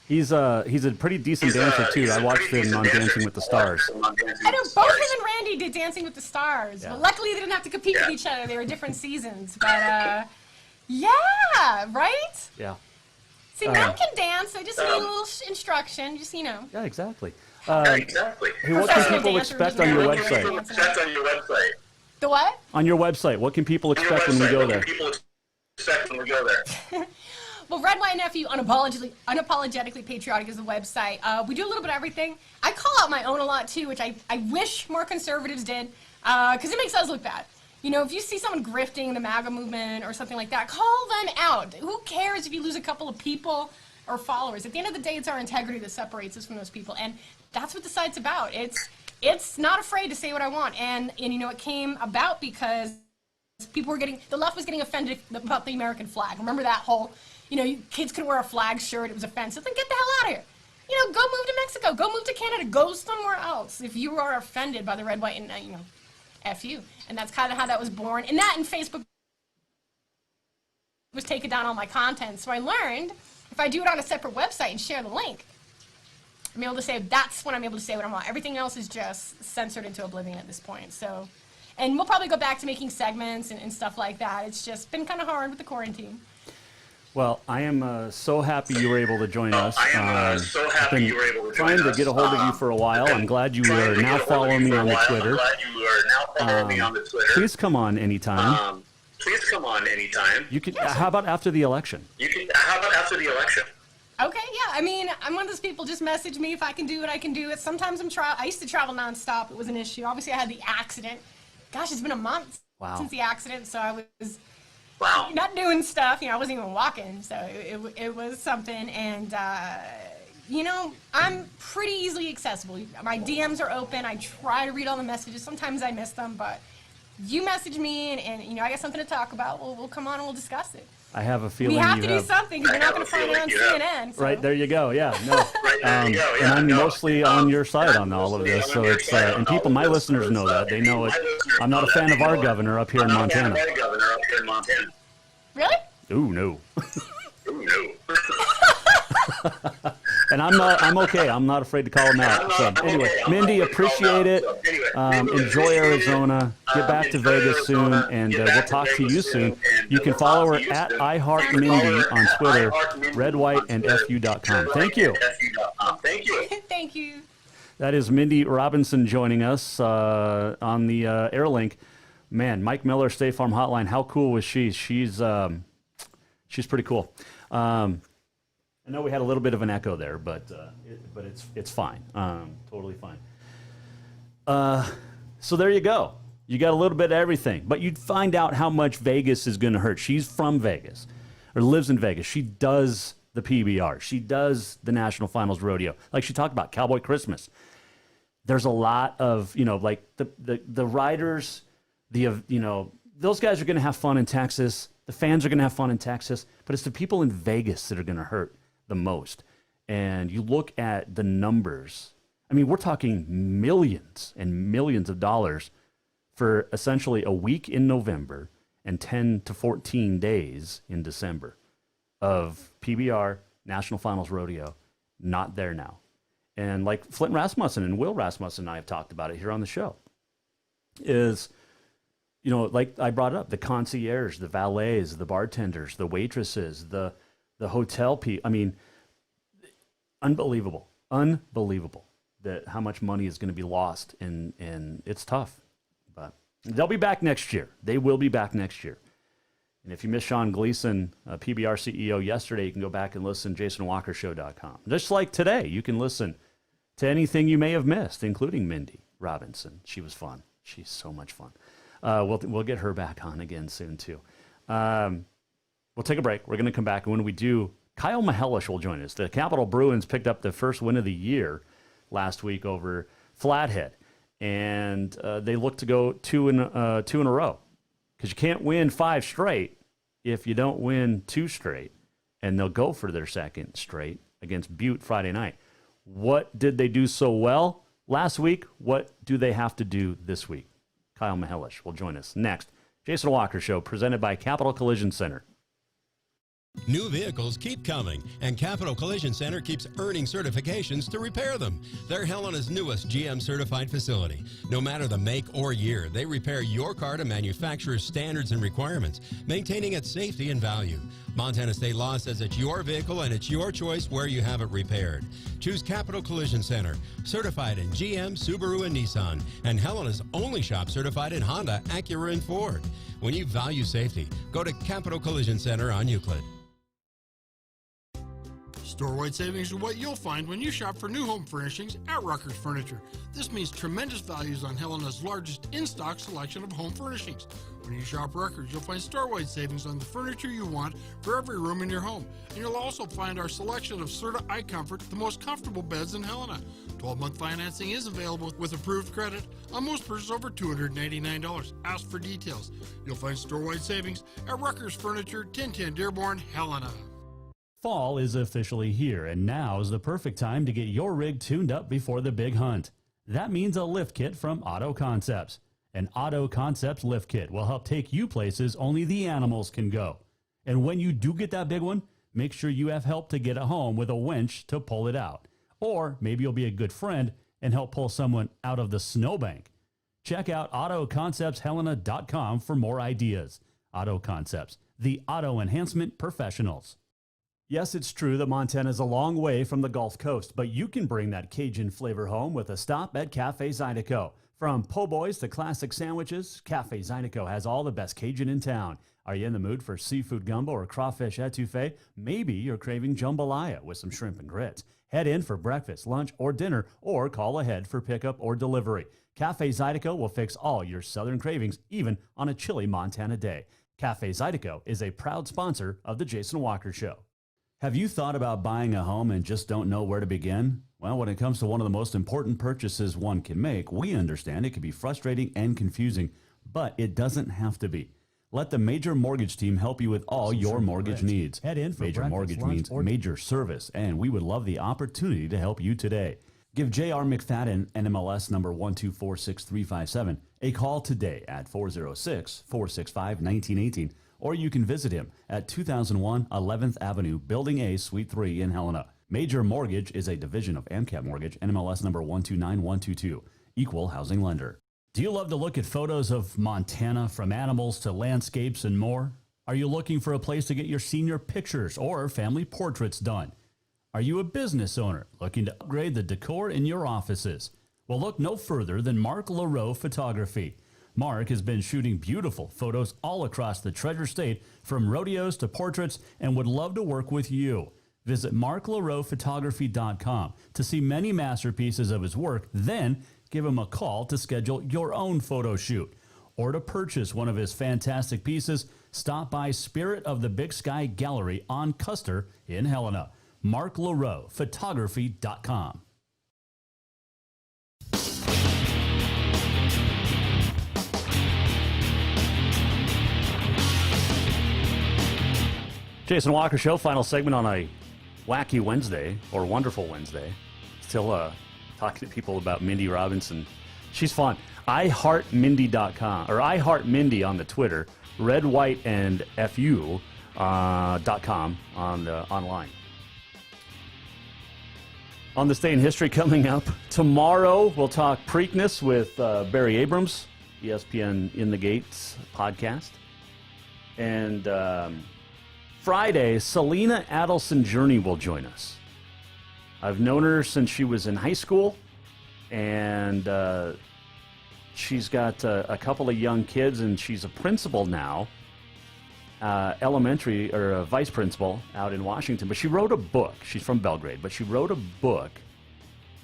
He's a pretty decent dancer, too. I watched him on Dancing with the Stars. I know, both him and Randy did Dancing with the Stars. Yeah. But luckily, they didn't have to compete with each other. They were different seasons. But, yeah, right? Yeah. See, men can dance. They just need a little instruction, just, Yeah, exactly. Hey, what can people expect on your website? The what? On your website, what can people expect when we go there? Well, Red, White, and FU, Unapologetically Patriotic is the website. We do a little bit of everything. I call out my own a lot, too, which I wish more conservatives did, because it makes us look bad. You know, if you see someone grifting the MAGA movement or something like that, call them out. Who cares if you lose a couple of people or followers? At the end of the day, it's our integrity that separates us from those people, and that's what the site's about. It's not afraid to say what I want, and you know, it came about because the left was getting offended about the American flag. Remember that whole, you know, kids could wear a flag shirt, it was offensive. Then get the hell out of here. You know, go move to Mexico, go move to Canada, go somewhere else if you are offended by the Red, White, and, you know, FU. And that's kind of how that was born. And that and Facebook was taking down all my content. So I learned if I do it on a separate website and share the link, I'm able to say, that's when I'm able to say what I want. Everything else is just censored into oblivion at this point. So, and we'll probably go back to making segments and stuff like that. It's just been kind of hard with the quarantine. Well, I am so happy you were able to join us. I've been trying to get a hold of you for a while. I'm glad you are now following me on the Twitter. Please come on anytime. You can. How about after the election? Okay, yeah. I mean, I'm one of those people. Just message me if I can do it. I can do it. Sometimes I used to travel nonstop. It was an issue. Obviously, I had the accident. Gosh, it's been a month since the accident, so I was not doing stuff. You know, I wasn't even walking, so it was something. And you know, I'm pretty easily accessible. My DMs are open. I try to read all the messages. Sometimes I miss them, but you message me, and you know, I got something to talk about. We'll come on and we'll discuss it. I have a feeling we have to do something because you're not going to find it on CNN. So. Right, there you go. Yeah, no. And I'm mostly on your side on all of this. So it's and people, my listeners know that. They know it. I'm not a fan of our governor up here in Montana. Really? Ooh, no. And I'm okay. I'm not afraid to call him out. So anyway, Mindy, appreciate it. Enjoy Arizona. Get back to Vegas soon, and we'll talk to you soon. You can follow her at iHeartMindy on Twitter, redwhiteandfu.com. Thank you. Thank you. That is Mindy Robinson joining us on the Airlink. Man, Mike Miller, State Farm Hotline. How cool was she? She's pretty cool. I know we had a little bit of an echo there, but it's fine. Totally fine. So there you go. You got a little bit of everything, but you'd find out how much Vegas is going to hurt. She's from Vegas, or lives in Vegas. She does the PBR. She does the National Finals Rodeo. Like she talked about, Cowboy Christmas. There's a lot of, you know, like the riders, those guys are going to have fun in Texas. The fans are going to have fun in Texas, but it's the people in Vegas that are going to hurt the most. And you look at the numbers. I mean, we're talking millions and millions of dollars for essentially a week in November and 10 to 14 days in December of PBR, National Finals Rodeo, not there now. And like Flint Rasmussen and Will Rasmussen and I have talked about it here on the show, is, you know, like I brought up, the concierge, the valets, the bartenders, the waitresses, the hotel people. I mean, unbelievable that how much money is going to be lost, and it's tough. But they'll be back next year. They will be back next year. And if you missed Sean Gleason, PBR CEO, yesterday, you can go back and listen to JasonWalkerShow.com. Just like today, you can listen to anything you may have missed, including Mindy Robinson. She was fun. She's so much fun. We'll get her back on again soon, too. We'll take a break. We're going to come back. And when we do, Kyle Mihelish will join us. The Capital Bruins picked up the first win of the year last week over Flathead. And they look to go two in a row. Because you can't win 5 straight if you don't win 2 straight. And they'll go for their second straight against Butte Friday night. What did they do so well last week? What do they have to do this week? Kyle Mihelish will join us next. Jason Walker Show, presented by Capital Collision Center. New vehicles keep coming, and Capital Collision Center keeps earning certifications to repair them. They're Helena's newest GM-certified facility. No matter the make or year, they repair your car to manufacturer's standards and requirements, maintaining its safety and value. Montana state law says it's your vehicle and it's your choice where you have it repaired. Choose Capital Collision Center, certified in GM, Subaru, and Nissan, and Helena's only shop certified in Honda, Acura, and Ford. When you value safety, go to Capital Collision Center on Euclid. Store-wide savings are what you'll find when you shop for new home furnishings at Rucker's Furniture. This means tremendous values on Helena's largest in-stock selection of home furnishings. When you shop Rucker's, you'll find store-wide savings on the furniture you want for every room in your home. And you'll also find our selection of Serta iComfort, the most comfortable beds in Helena. 12-month financing is available with approved credit on most purchases over $299. Ask for details. You'll find store-wide savings at Rucker's Furniture, 1010 Dearborn, Helena. Fall is officially here, and now's the perfect time to get your rig tuned up before the big hunt. That means a lift kit from Auto Concepts. An Auto Concepts lift kit will help take you places only the animals can go. And when you do get that big one, make sure you have help to get it home with a winch to pull it out. Or maybe you'll be a good friend and help pull someone out of the snowbank. Check out AutoConceptsHelena.com for more ideas. Auto Concepts, the auto enhancement professionals. Yes, it's true that Montana is a long way from the Gulf Coast, but you can bring that Cajun flavor home with a stop at Cafe Zydeco. From po' boys to classic sandwiches, Cafe Zydeco has all the best Cajun in town. Are you in the mood for seafood gumbo or crawfish etouffee? Maybe you're craving jambalaya with some shrimp and grits. Head in for breakfast, lunch, or dinner, or call ahead for pickup or delivery. Cafe Zydeco will fix all your southern cravings, even on a chilly Montana day. Cafe Zydeco is a proud sponsor of The Jason Walker Show. Have you thought about buying a home and just don't know where to begin? Well, when it comes to one of the most important purchases one can make, we understand it can be frustrating and confusing, but it doesn't have to be. Let the Major Mortgage team help you with all your mortgage needs. Head in for Major Mortgage means major service, and we would love the opportunity to help you today. Give J.R. McFadden, NMLS number 1246357, a call today at 406-465-1918, or you can visit him at 2001 11th Avenue, Building A, Suite 3 in Helena. Major Mortgage is a division of AMCAP Mortgage, NMLS number 129122, equal housing lender. Do you love to look at photos of Montana, from animals to landscapes and more? Are you looking for a place to get your senior pictures or family portraits done? Are you a business owner looking to upgrade the decor in your offices? Well, look no further than Mark LaRoe Photography. Mark has been shooting beautiful photos all across the Treasure State, from rodeos to portraits, and would love to work with you. Visit marklaroephotography.com to see many masterpieces of his work, then give him a call to schedule your own photo shoot. Or to purchase one of his fantastic pieces, stop by Spirit of the Big Sky Gallery on Custer in Helena. marklaroephotography.com. Jason Walker Show, final segment on a wacky Wednesday, or wonderful Wednesday. Still talking to people about Mindy Robinson. She's fun. iHeartMindy.com, or iHeartMindy on the Twitter, red, white, and fu.com on the online. On this day in history coming up tomorrow, we'll talk Preakness with Barry Abrams, ESPN In the Gates podcast. And Friday, Selena Adelson Journey will join us. I've known her since she was in high school, and she's got a couple of young kids, and she's a principal now, elementary, or a vice principal out in Washington. But she wrote a book. She's from Belgrade, but she wrote a book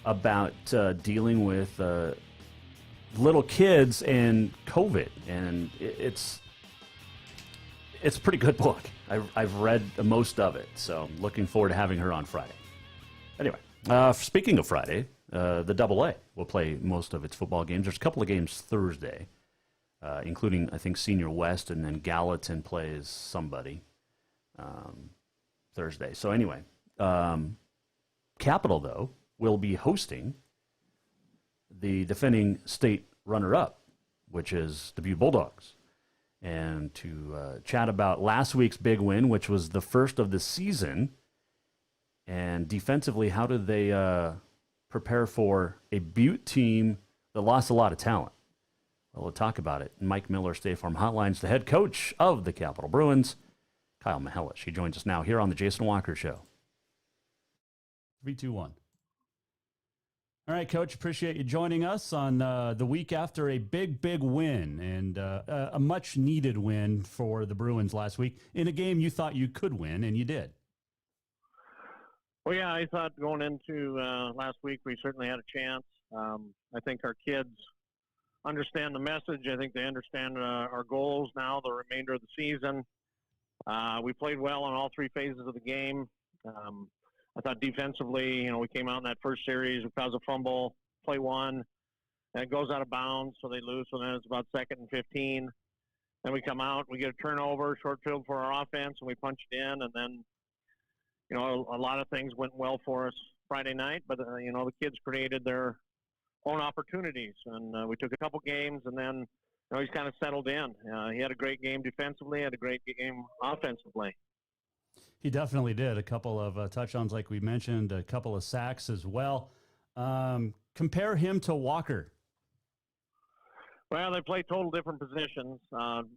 about dealing with little kids and COVID, and it's a pretty good book. I've read most of it, so I'm looking forward to having her on Friday. Anyway, speaking of Friday, the AA will play most of its football games. There's a couple of games Thursday, including, I think, Senior West, and then Gallatin plays somebody Thursday. So anyway, Capital, though, will be hosting the defending state runner-up, which is the Butte Bulldogs. And to chat about last week's big win, which was the first of the season, and defensively, how did they prepare for a Butte team that lost a lot of talent? Well, we'll talk about it. Mike Miller, State Farm Hotlines, the head coach of the Capital Bruins, Kyle Mihelish. He joins us now here on the Jason Walker Show. 3, 2, 1. All right, Coach, appreciate you joining us on the week after a big win, and a much-needed win for the Bruins last week in a game you thought you could win, and you did. Well, yeah, I thought going into last week we certainly had a chance. I think our kids understand the message. I think they understand our goals now, the remainder of the season. We played well on all three phases of the game. I thought defensively, we came out in that first series, we caused a fumble, play one, and it goes out of bounds, so they lose. So then it's about 2nd and 15. Then we come out, we get a turnover, short field for our offense, and we punch it in. And then, a lot of things went well for us Friday night, but, the kids created their own opportunities. And we took a couple games, and then he's kind of settled in. He had a great game defensively, had a great game offensively. He definitely did. A couple of touchdowns, like we mentioned, a couple of sacks as well. Compare him to Walker. Well, they play total different positions.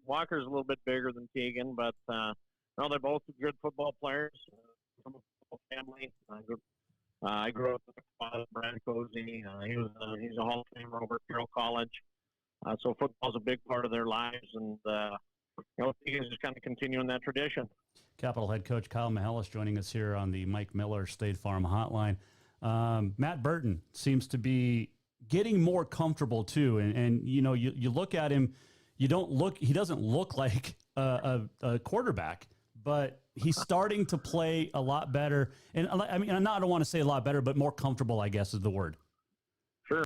Walker's a little bit bigger than Keegan, but they're both good football players from a football family. I grew up with a father, Brad Cozy. He's a Hall of Famer over at Carroll College. So football's a big part of their lives, and Keegan's just kind of continuing that tradition. Capital head coach Kyle Mihalis joining us here on the Mike Miller State Farm Hotline. Matt Burton seems to be getting more comfortable too, and you look at him, he doesn't look like a quarterback, but he's starting to play a lot better. And I don't want to say a lot better, but more comfortable, I guess, is the word. Sure.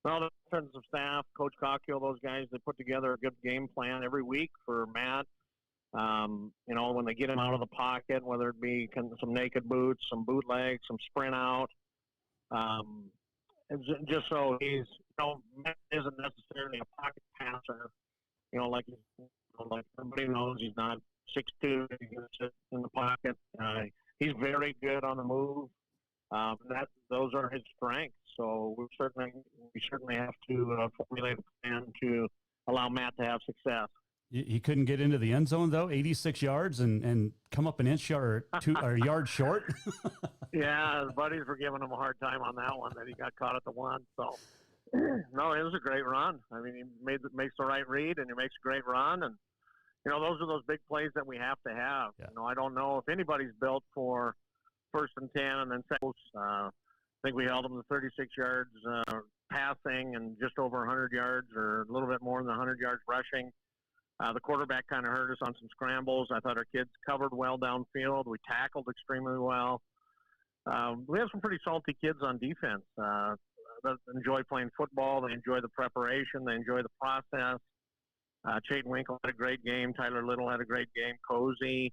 Well, the defensive staff, Coach Cockhill, those guys, they put together a good game plan every week for Matt. When they get him out of the pocket, whether it be some naked boots, some bootlegs, some sprint out, just so he's, Matt isn't necessarily a pocket passer. Like everybody knows, he's not 6'2", he's going to sit in the pocket. He's very good on the move. Those are his strengths. So we certainly have to formulate a plan to allow Matt to have success. He couldn't get into the end zone, though, 86 yards and come up an inch or a yard short. Yeah, his buddies were giving him a hard time on that one, that he got caught at the one. So, no, it was a great run. I mean, he makes the right read, and he makes a great run. And, those are those big plays that we have to have. Yeah. I don't know if anybody's built for 1st and 10 and then second. I think we held them to 36 yards passing and just over 100 yards or a little bit more than 100 yards rushing. The quarterback kind of hurt us on some scrambles. I thought our kids covered well downfield. We tackled extremely well. We have some pretty salty kids on defense that enjoy playing football. They enjoy the preparation. They enjoy the process. Chayton Winkle had a great game. Tyler Little had a great game. Cozy.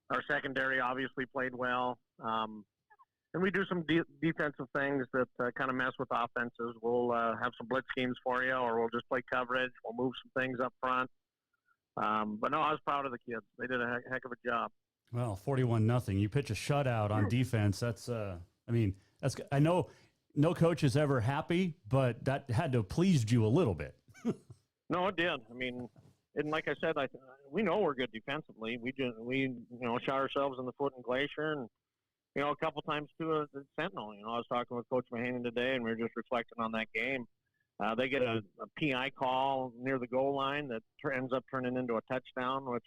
Our secondary obviously played well. And we do some defensive things that kind of mess with offenses. We'll have some blitz schemes for you, or we'll just play coverage. We'll move some things up front. But no, I was proud of the kids. They did a heck of a job. Well, 41-0. You pitch a shutout on defense. I know no coach is ever happy, but that had to have pleased you a little bit. No, it did. And like I said, we know we're good defensively. We shot ourselves in the foot in Glacier, and a couple times too at Sentinel. I was talking with Coach Mahanan today, and we were just reflecting on that game. They get a PI call near the goal line that ends up turning into a touchdown, which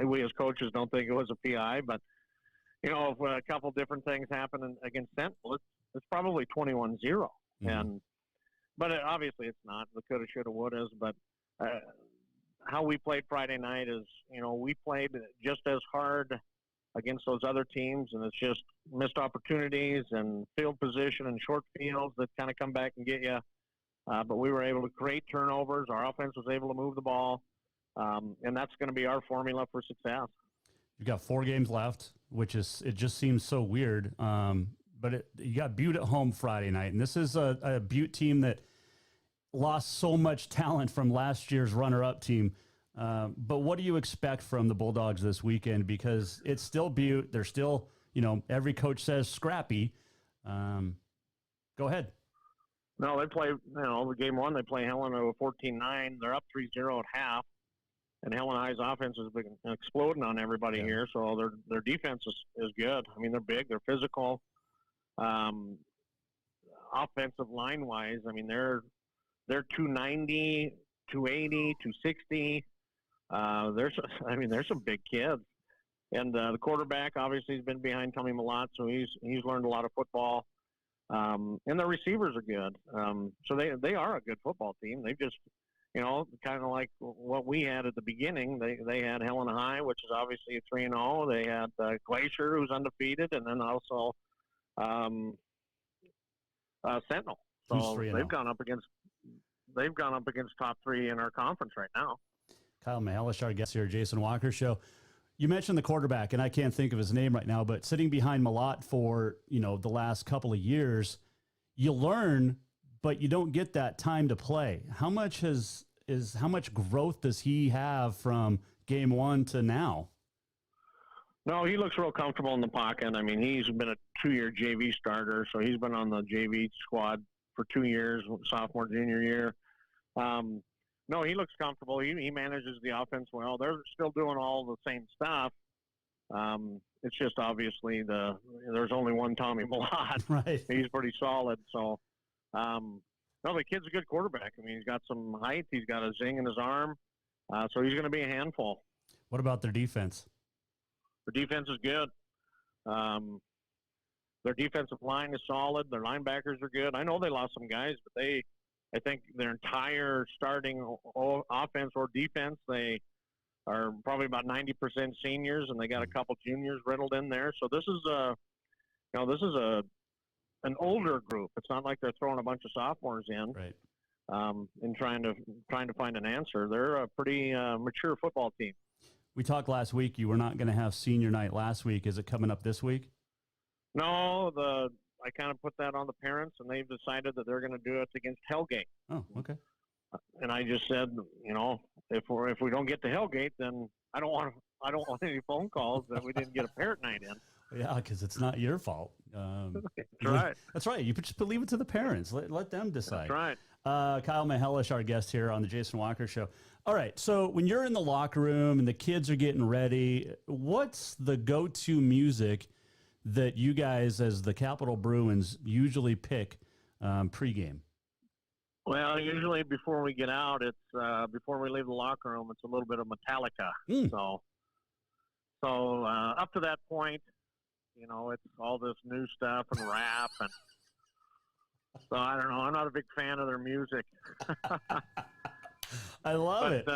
we as coaches don't think it was a PI, but if a couple different things happen against Sentinel, it's probably 21-0. Mm-hmm. But obviously it's not. The coulda, shoulda, wouldas. But how we played Friday night is, we played just as hard against those other teams, and it's just missed opportunities and field position and short fields that kind of come back and get you. But we were able to create turnovers. Our offense was able to move the ball, and that's going to be our formula for success. You've got 4 games left, it just seems so weird. But you got Butte at home Friday night, and this is a Butte team that lost so much talent from last year's runner-up team. But what do you expect from the Bulldogs this weekend? Because it's still Butte. They're still, every coach says scrappy. Go ahead. No, they play, the game one, they play Helena 14-9. They're up 3-0 at half. And Helena High's offense has been exploding on everybody here. So their defense is good. They're big. They're physical. Offensive line wise, they're 290, 280, 260. There's some big kids. And the quarterback obviously has been behind Tommy Malott, so he's learned a lot of football. And the receivers are good. So they are a good football team. They've just, kind of like what we had at the beginning. They had Helena High, which is obviously a 3-0. They had Glacier, who's undefeated, and then also Sentinel. So they've gone up against top three in our conference right now. Kyle Mahalish, our guest here, Jason Walker Show. You mentioned the quarterback, and I can't think of his name right now, but sitting behind Malott for, the last couple of years, you learn, but you don't get that time to play. How much growth does he have from game one to now? No, he looks real comfortable in the pocket. I mean, he's been a 2-year JV starter, so he's been on the JV squad for 2 years, sophomore, junior year. No, he looks comfortable. He manages the offense well. They're still doing all the same stuff. It's just obviously there's only one Tommy Malott. Right. He's pretty solid. So, no, the kid's a good quarterback. I mean, he's got some height. He's got a zing in his arm. So he's going to be a handful. What about their defense? The defense is good. Their defensive line is solid. Their linebackers are good. I know they lost some guys, but I think their entire starting offense or defense, they are probably about 90% seniors, and they got a couple juniors riddled in there. So this is an older group. It's not like they're throwing a bunch of sophomores in, right? And trying to find an answer. They're a pretty mature football team. We talked last week. You were not going to have senior night last week. Is it coming up this week? No, I kind of put that on the parents, and they've decided that they're going to do it against Hellgate. Oh, okay. And I just said, if we don't get to Hellgate, then I don't want any phone calls that we didn't get a parent night in. Yeah, because it's not your fault. That's right. That's right. You just leave it to the parents. Let them decide. That's right. Kyle Mahalish, our guest here on the Jason Walker Show. All right, so when you're in the locker room and the kids are getting ready, what's the go-to music that you guys, as the Capital Bruins, usually pick pregame? Well, usually before we get out, it's before we leave the locker room, it's a little bit of Metallica. So up to that point, it's all this new stuff and rap, and so I don't know. I'm not a big fan of their music. I love it.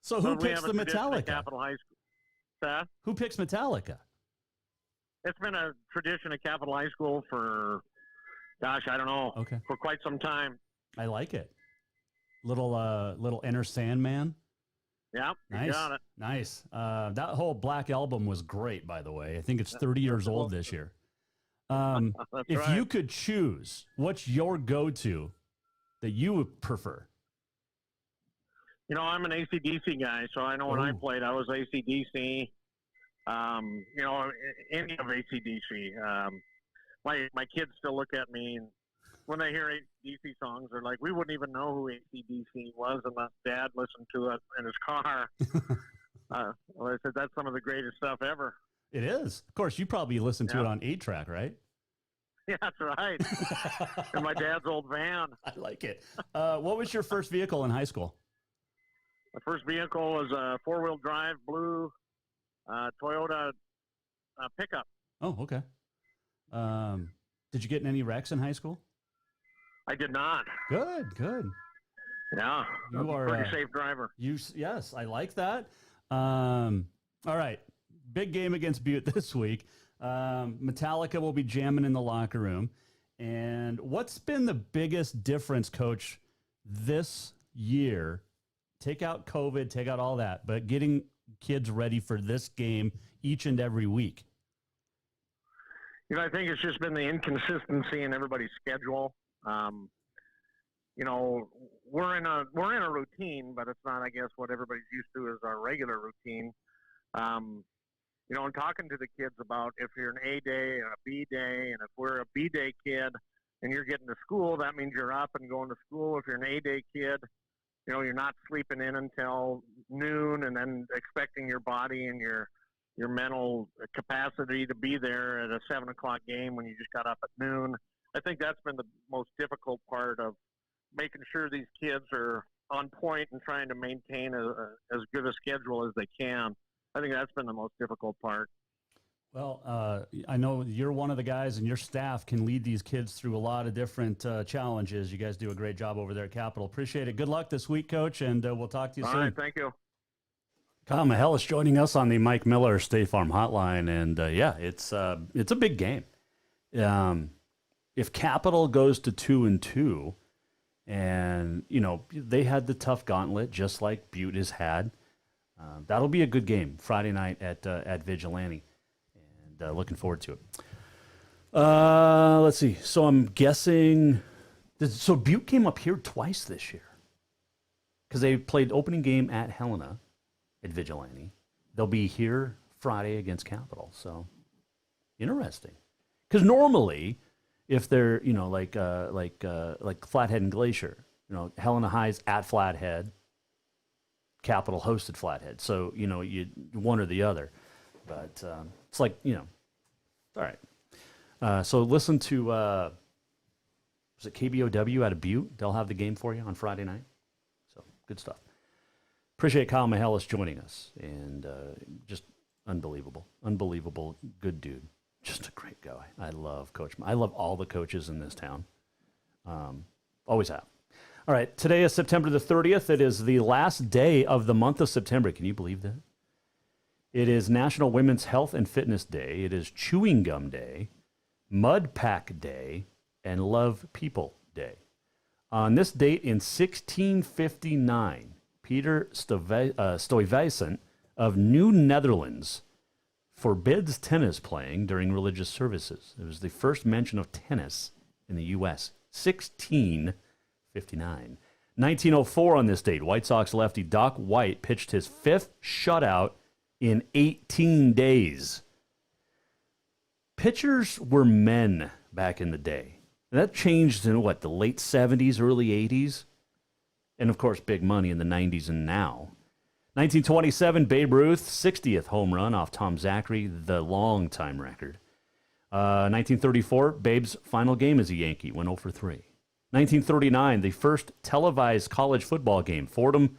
So who picks the Metallica? Capital High School. Who picks Metallica? It's been a tradition at Capital High School for, gosh, I don't know, for quite some time. I like it. Little Enter Sandman. Yeah, nice. You got it. Nice. That whole Black Album was great, by the way. I think it's 30 years old this year. If you could choose, what's your go-to that you would prefer? I'm an AC/DC guy, so I know when I played, I was AC/DC. Any of AC/DC. My kids still look at me, and when they hear AC/DC songs, they're like, we wouldn't even know who AC/DC was unless Dad listened to it in his car. I said, that's some of the greatest stuff ever. It is. Of course, you probably listened to it on 8-track, right? Yeah, that's right. In my dad's old van. I like it. What was your first vehicle in high school? My first vehicle was a 4-wheel drive blue Toyota pickup. Oh, okay. Did you get in any wrecks in high school? I did not. Good. Yeah, you are a pretty safe driver. Yes, I like that. All right, big game against Butte this week. Metallica will be jamming in the locker room. And what's been the biggest difference, Coach, this year? Take out COVID, take out all that, but getting kids ready for this game each and every week. I think it's just been the inconsistency in everybody's schedule. We're in a routine, but it's not, I guess, what everybody's used to as our regular routine. And talking to the kids about if you're an A day and a B day, and if we're a B day kid and you're getting to school, that means you're up and going to school. If you're an A day kid, you're not sleeping in until noon and then expecting your body and your mental capacity to be there at a 7:00 game when you just got up at noon. I think that's been the most difficult part of making sure these kids are on point and trying to maintain as good a schedule as they can. I think that's been the most difficult part. Well, I know you're one of the guys, and your staff can lead these kids through a lot of different challenges. You guys do a great job over there at Capital. Appreciate it. Good luck this week, Coach, and we'll talk to you soon. All right, thank you. Kyle Mahelis joining us on the Mike Miller State Farm Hotline, and it's a big game. If Capital goes to 2-2, and they had the tough gauntlet just like Butte has had, that'll be a good game Friday night at Vigilante. Looking forward to it. Let's see. So I'm guessing. So Butte came up here twice this year because they played opening game at Helena at Vigilante. They'll be here Friday against Capital. So interesting. Because normally, if they're like Flathead and Glacier, Helena High's at Flathead, Capital hosted Flathead. So you one or the other. But it's like, all right. So listen to, is it KBOW out of Butte? They'll have the game for you on Friday night. So good stuff. Appreciate Kyle Mahelis joining us. And just unbelievable good dude. Just a great guy. I love Coach. I love all the coaches in this town. Always have. All right. Today is September the 30th. It is the last day of the month of September. Can you believe that? It is National Women's Health and Fitness Day. It is Chewing Gum Day, Mud Pack Day, and Love People Day. On this date in 1659, Peter Stuyvesant of New Netherlands forbids tennis playing during religious services. It was the first mention of tennis in the U.S. 1659. 1904 on this date, White Sox lefty Doc White pitched his 5th shutout in 18 days. Pitchers were men back in the day. And that changed in the late 70s, early 80s? And of course, big money in the 90s and now. 1927, Babe Ruth, 60th home run off Tom Zachary, the long-time record. 1934, Babe's final game as a Yankee, went 0 for 3. 1939, the first televised college football game, Fordham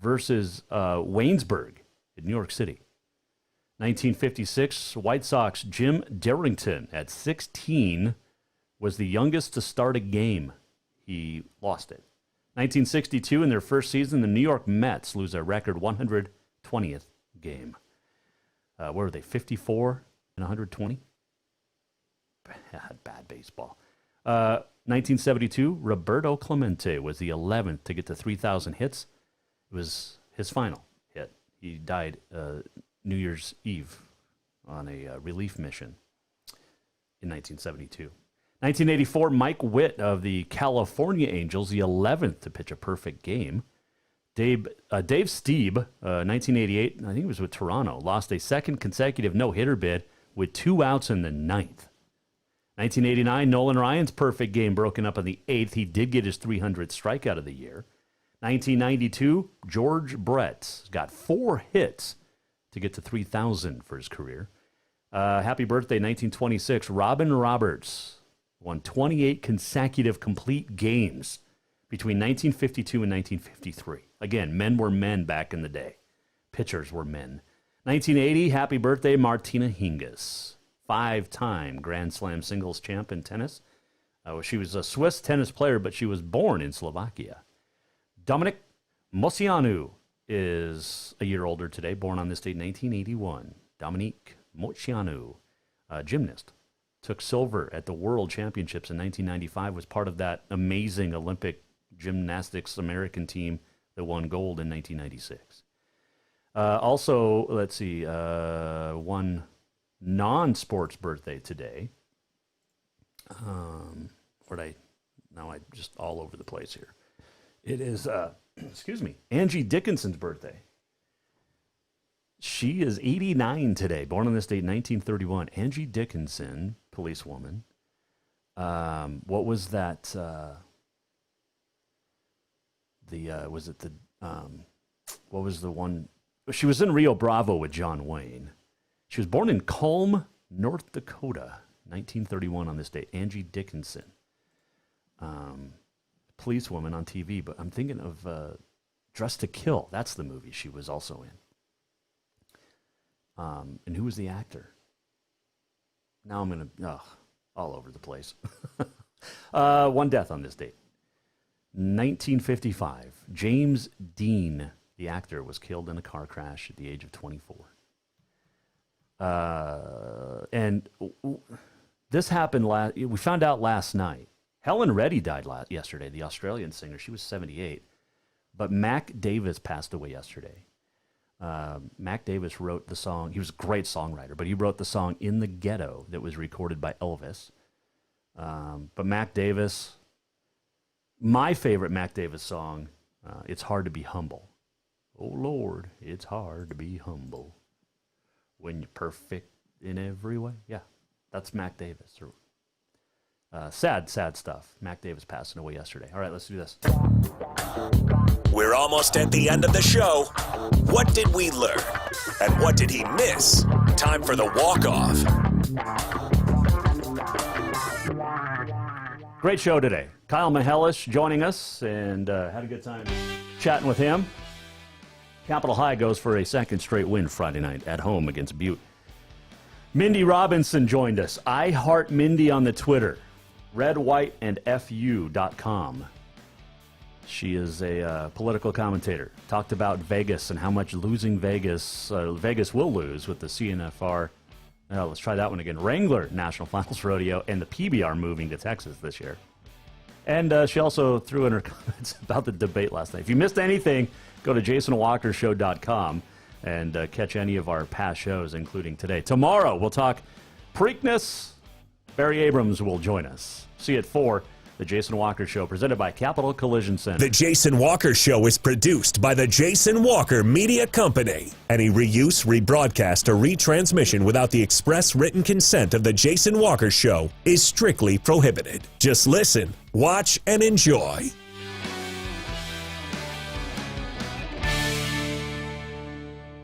versus Waynesburg in New York City. 1956, White Sox Jim Darrington at 16 was the youngest to start a game. He lost it. 1962, in their first season, the New York Mets lose a record 120th game. What were they, 54 and 120? Bad baseball. 1972, Roberto Clemente was the 11th to get to 3,000 hits. It was his final hit. He died New Year's Eve on a relief mission in 1972. 1984, Mike Witt of the California Angels, the 11th to pitch a perfect game. Dave Stieb, 1988, I think it was with Toronto, lost a second consecutive no-hitter bid with 2 outs in the 9th. 1989, Nolan Ryan's perfect game broken up in the 8th. He did get his 300th strikeout of the year. 1992, George Brett got 4 hits to get to 3,000 for his career. Happy birthday, 1926, Robin Roberts won 28 consecutive complete games between 1952 and 1953. Again, men were men back in the day. Pitchers were men. 1980, happy birthday, Martina Hingis, 5-time Grand Slam singles champ in tennis. She was a Swiss tennis player, but she was born in Slovakia. Dominic Moceanu is a year older today, born on this date, 1981. Dominique Moceanu, gymnast, took silver at the World Championships in 1995, was part of that amazing Olympic gymnastics American team that won gold in 1996. Also, let's see, one non-sports birthday today. Now I'm just all over the place here. It is, Angie Dickinson's birthday. She is 89 today, born on this date, 1931. Angie Dickinson, policewoman. What was that? What was the one? She was in Rio Bravo with John Wayne. She was born in Culm, North Dakota, 1931 on this date. Angie Dickinson. Policewoman on TV, but I'm thinking of Dressed to Kill. That's the movie she was also in. And who was the actor? Now I'm going to, all over the place. One death on this date. 1955. James Dean, the actor, was killed in a car crash at the age of 24. And this happened we found out last night. Helen Reddy died yesterday, the Australian singer. She was 78. But Mac Davis passed away yesterday. Mac Davis wrote the song. He was a great songwriter, but he wrote the song In the Ghetto that was recorded by Elvis. But Mac Davis, my favorite Mac Davis song, It's Hard to Be Humble. Oh, Lord, it's hard to be humble when you're perfect in every way. Yeah, that's Mac Davis. Sad stuff. Mac Davis passing away yesterday. All right, let's do this. We're almost at the end of the show. What did we learn? And what did he miss? Time for the walk-off. Great show today. Kyle Mihelish joining us, and had a good time chatting with him. Capital High goes for a second straight win Friday night at home against Butte. Mindy Robinson joined us. I Heart Mindy on the Twitter. redwhiteandfu.com. She is a political commentator. Talked about Vegas and how much losing Vegas will lose with the CNFR. Let's try that one again. Wrangler National Finals Rodeo and the PBR moving to Texas this year. And she also threw in her comments about the debate last night. If you missed anything, go to jasonwalkershow.com and catch any of our past shows, including today. Tomorrow, we'll talk Preakness. Barry Abrams will join us. See you at 4. The Jason Walker Show, presented by Capital Collision Center. The Jason Walker Show is produced by the Jason Walker Media Company. Any reuse, rebroadcast, or retransmission without the express written consent of the Jason Walker Show is strictly prohibited. Just listen, watch, and enjoy.